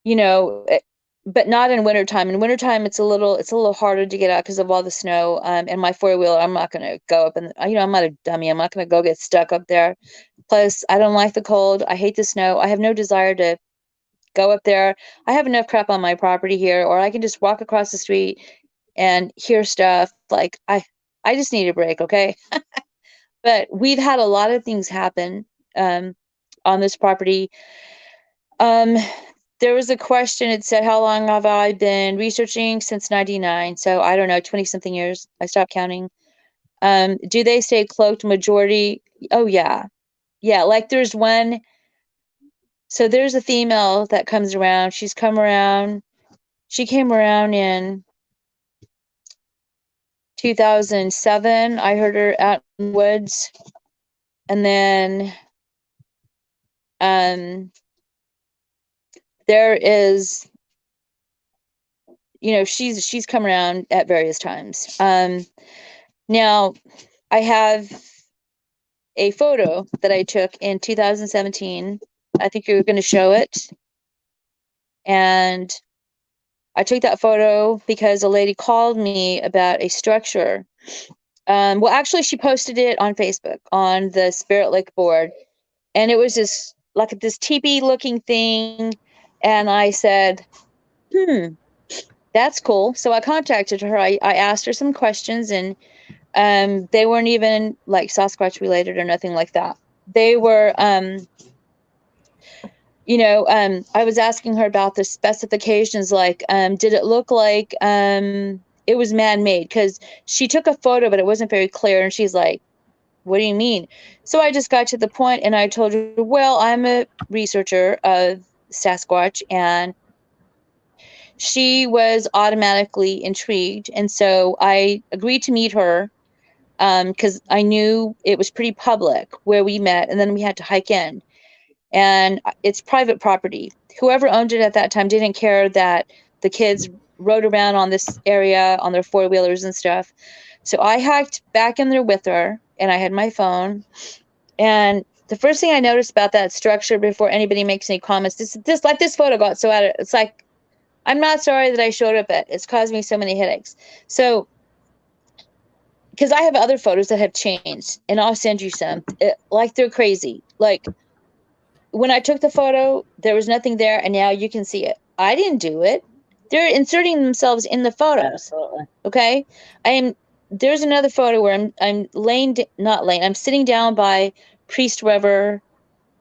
S4: you know, but not in wintertime. In wintertime, it's a little harder to get out because of all the snow. And my 4-wheeler, I'm not going to go up, and I'm not a dummy. I'm not going to go get stuck up there. Plus, I don't like the cold. I hate the snow. I have no desire to go up there. I have enough crap on my property here, or I can just walk across the street and hear stuff. Like I just need a break, okay? But we've had a lot of things happen on this property. There was a question. It said, how long have I been researching? Since 99. So I don't know, 20 something years. I stopped counting. Do they stay cloaked majority? Oh yeah. Yeah. Like there's one. So there's a female that comes around. She's come around She came around in 2007. I heard her out in the woods. And then there is, she's come around at various times. Now I have a photo that I took in 2017. I think you're going to show it. And I took that photo because a lady called me about a structure. Well, actually, she posted it on Facebook on the Spirit Lake board. And it was just like this teepee looking thing. And I said, that's cool. So I contacted her. I asked her some questions, and they weren't even like Sasquatch related or nothing like that. They were, I was asking her about the specifications, like, did it look like it was man-made? Because she took a photo, but it wasn't very clear. And she's like, what do you mean? So I just got to the point and I told her, well, I'm a researcher of Sasquatch, and she was automatically intrigued. And so I agreed to meet her because I knew it was pretty public where we met, and then we had to hike in. And it's private property. Whoever owned it at that time didn't care that the kids rode around on this area on their four-wheelers and stuff. So I hiked back in there with her, and I had my phone. And the first thing I noticed about that structure before anybody makes any comments, this photo got so out of, it's like, I'm not sorry that I showed up at, it's caused me so many headaches. So, because I have other photos that have changed, and I'll send you some, like they're crazy. Like when I took the photo, there was nothing there, and now you can see it. I didn't do it. They're inserting themselves in the photos.
S1: Absolutely.
S4: Okay. There's another photo where I'm sitting down by Priest River,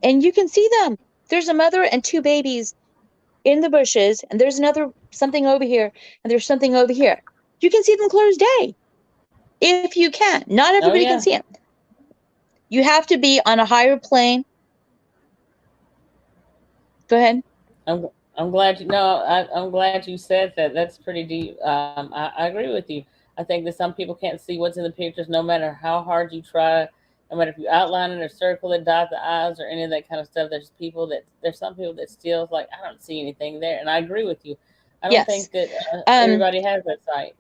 S4: and you can see them. There's a mother and two babies in the bushes, and there's something over here, and there's something over here. You can see them clear as day. If you can. Not everybody can see them. You have to be on a higher plane. Go ahead.
S1: I'm glad I'm glad you said that. That's pretty deep. I agree with you. I think that some people can't see what's in the pictures, no matter how hard you try. No matter if you outline it or circle it, dot the I's or any of that kind of stuff. There's some people that still like, I don't see anything there, and I agree with you. I don't think that everybody has that sight.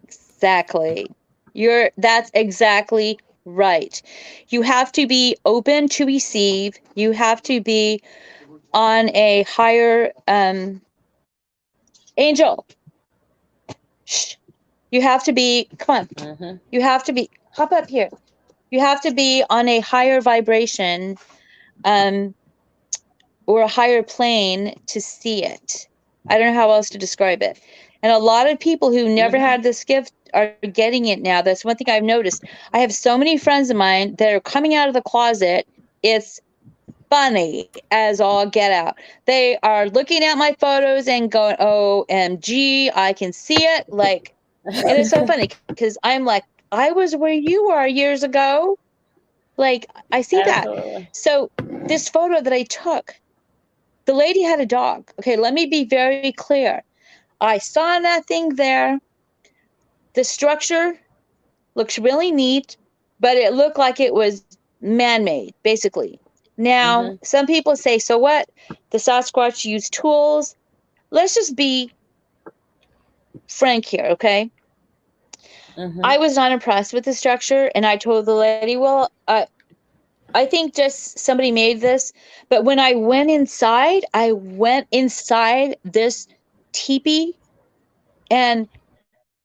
S4: Exactly. That's exactly right. You have to be open to receive. You have to be on a higher Angel. Shh. You have to be, come on.
S1: Mm-hmm.
S4: You have to be, hop up here. You have to be on a higher vibration or a higher plane to see it. I don't know how else to describe it. And a lot of people who never had this gift are getting it now. That's one thing I've noticed. I have so many friends of mine that are coming out of the closet. It's funny as all get out. They are looking at my photos and going, OMG, I can see it. Like, and it's so funny because I'm like, I was where you were years ago. Like, I see
S1: Absolutely.
S4: that. So this photo that I took, the lady had a dog. Okay, let me be very clear. I saw that thing there. The structure looks really neat, but it looked like it was man-made, basically. Now, some people say, so what? The Sasquatch used tools. Let's just be frank here, okay? I was not impressed with the structure, and I told the lady, well, I think just somebody made this. But when I went inside this teepee, and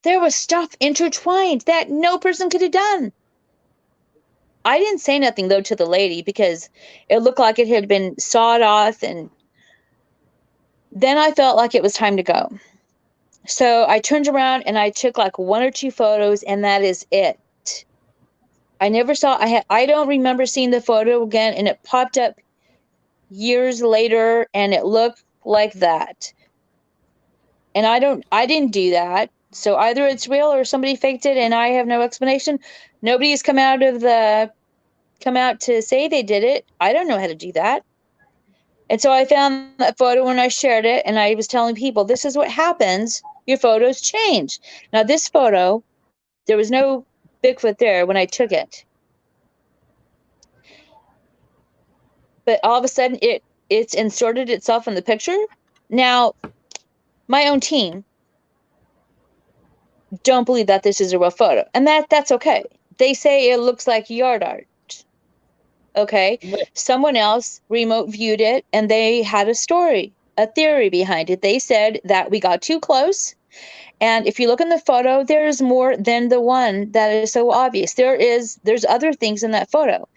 S4: there was stuff intertwined that no person could have done. I didn't say nothing, though, to the lady because it looked like it had been sawed off. And then I felt like it was time to go. So I turned around and I took like one or two photos, and that is it. I never saw, I don't remember seeing the photo again, and it popped up years later and it looked like that. And I didn't do that. So either it's real or somebody faked it and I have no explanation. Nobody's come out to say they did it. I don't know how to do that. And so I found that photo when I shared it, and I was telling people, this is what happens. Your photos change. Now, this photo, there was no Bigfoot there when I took it. But all of a sudden, it's inserted itself in the picture. Now, my own team don't believe that this is a real photo, and that's okay. They say it looks like yard art. Okay,
S1: But
S4: someone else remote viewed it, and they had a story, a theory behind it. They said that we got too close, and if you look in the photo, there's more than the one that is so obvious. There's other things in that photo.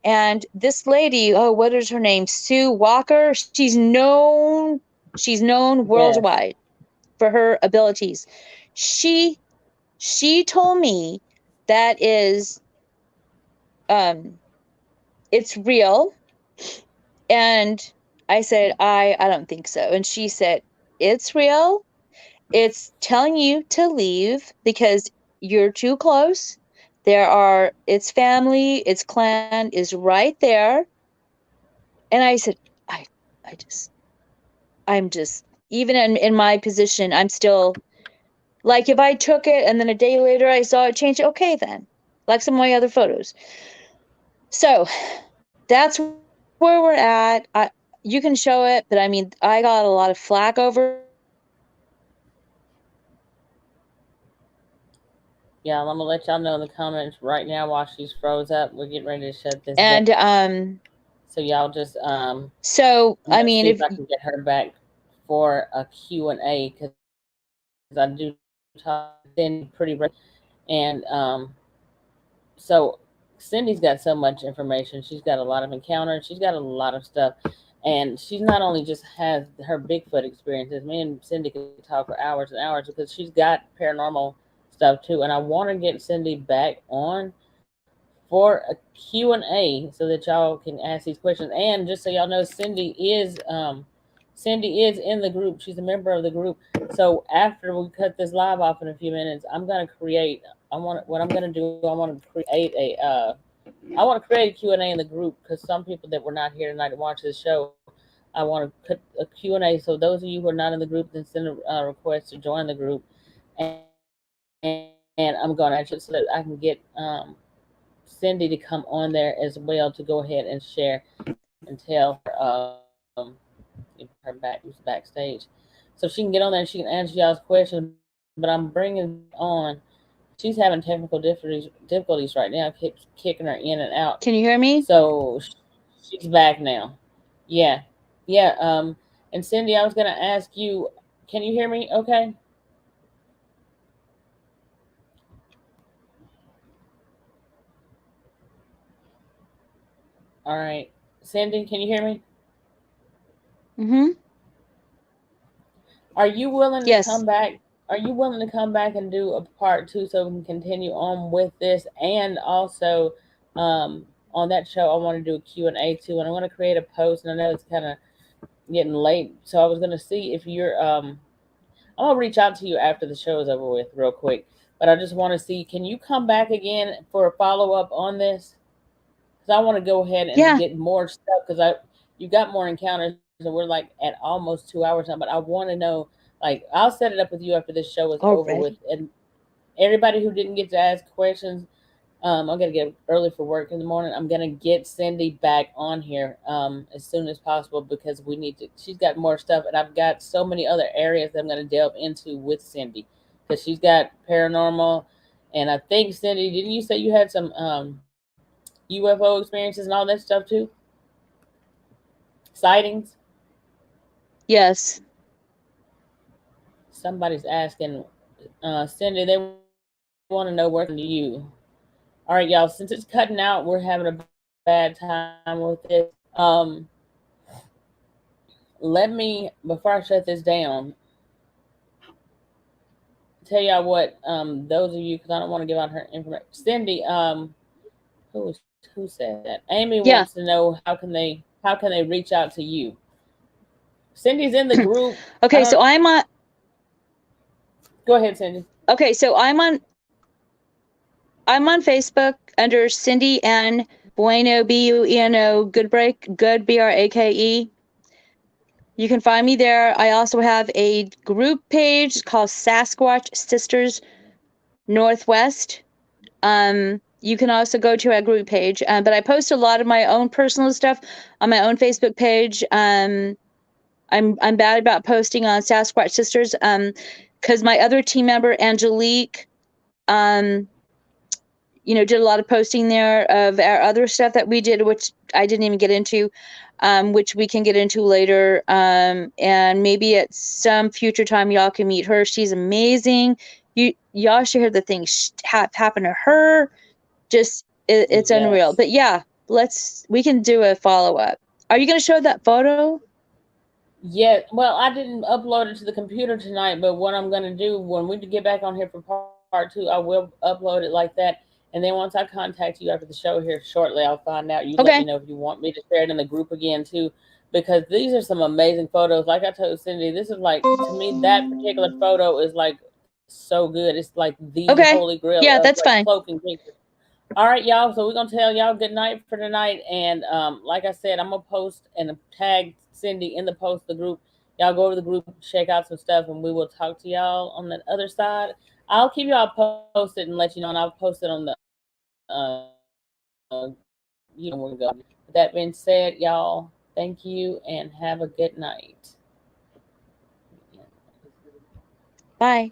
S4: And this lady, oh, what is her name? Sue Walker. She's known
S1: yes,
S4: worldwide for her abilities. She told me that is it's real. And I said, I don't think so. And she said, it's real. It's telling you to leave because you're too close. Its family, its clan is right there. And I said, I I'm just, even in my position, I'm still, like, if I took it and then a day later I saw it change, okay then. Like some of my other photos. So that's where we're at. You can show it, but I mean, I got a lot of flack over.
S1: yeah. I'm gonna let y'all know in the comments right now while she's froze up. We're getting ready to shut this
S4: And
S1: down. So y'all just
S4: so
S1: I'm
S4: I
S1: gonna
S4: mean,
S1: see
S4: if
S1: if I can get her back for a Q&A because I do talk then pretty and so Cindy's got so much information. She's got a lot of encounters. She's got a lot of stuff. And she's not only just has her Bigfoot experiences. Me and Cindy could talk for hours and hours because she's got paranormal stuff too. And I want to get Cindy back on for a Q&A so that y'all can ask these questions. And just so y'all know, Cindy is in the group. She's a member of the group. So after we cut this live off in a few minutes, I'm gonna create. I want to create a Q&A in the group because some people that were not here tonight to watch this show, I want to put a Q&A. So those of you who are not in the group, then send a request to join the group, and I'm going to actually so that I can get Cindy to come on there as well to go ahead and share and tell her backstage, so she can get on there and she can answer y'all's questions. But I'm bringing on. She's having technical difficulties right now. Keeps kicking her in and out.
S4: can you hear me?
S1: So she's back now. Yeah, yeah. And Cindy, I was gonna ask you. Can you hear me? Okay. All right, Cindy, can you hear me?
S4: Mm-hmm.
S1: Are you willing to
S4: Yes.
S1: come back? Are you willing to come back and do a part 2 so we can continue on with this? And also, on that show, I want to do a Q&A too, and I want to create a post. And I know it's kind of getting late, so I was going to see if you're. I'm gonna reach out to you after the show is over with, real quick. But I just want to see, can you come back again for a follow up on this? Because I want to go ahead and get more stuff because you got more encounters and we're like at almost 2 hours now. But I want to know, like, I'll set it up with you after this show is over with, and everybody who didn't get to ask questions, I'm gonna get early for work in the morning. I'm gonna get Cindy back on here as soon as possible because we need to. She's got more stuff, and I've got so many other areas that I'm gonna delve into with Cindy because she's got paranormal, and I think Cindy, didn't you say you had some UFO experiences and all that stuff too? Sightings?
S4: Yes.
S1: Somebody's asking, Cindy, they want to know where to you. All right, y'all, since it's cutting out, we're having a bad time with it. Let me, before I shut this down, tell y'all what, those of you, because I don't want to give out her information. Cindy, who said that? Amy wants to know how can they reach out to you. Cindy's in the group.
S4: Okay, so I'm on.
S1: Go ahead, Cindy.
S4: Okay, so I'm on Facebook under Cindy N. Bueno, Bueno, Goodbrake, Good, Brake. You can find me there. I also have a group page called Sasquatch Sisters Northwest. You can also go to our group page, but I post a lot of my own personal stuff on my own Facebook page. I'm bad about posting on Sasquatch Sisters, because my other team member Angelique, did a lot of posting there of our other stuff that we did, which I didn't even get into, which we can get into later. And maybe at some future time, y'all can meet her. She's amazing. Y'all should hear the things happen to her. Just it's unreal.
S1: Yes.
S4: But yeah, we can do a follow-up. Are you going to show that photo?
S1: Yeah, well, I didn't upload it to the computer tonight, but what I'm going to do when we get back on here for part 2, I will upload it like that. And then once I contact you after the show here shortly, I'll find out. You let
S4: Okay.
S1: me know if you want me to share it in the group again too, because these are some amazing photos. Like I told Cindy, this is like, to me, that particular photo is like so good. It's like the
S4: Okay.
S1: holy grail
S4: Yeah,
S1: of
S4: that's
S1: like
S4: fine.
S1: cloaking pictures. All right, y'all. So we're gonna tell y'all good night for tonight. And like I said, I'm gonna post and tag Cindy in the post the group. Y'all go to the group, check out some stuff, and we will talk to y'all on the other side. I'll keep y'all posted and let you know, and I'll post it on the where we go. With that being said, y'all, thank you and have a good night.
S4: Bye.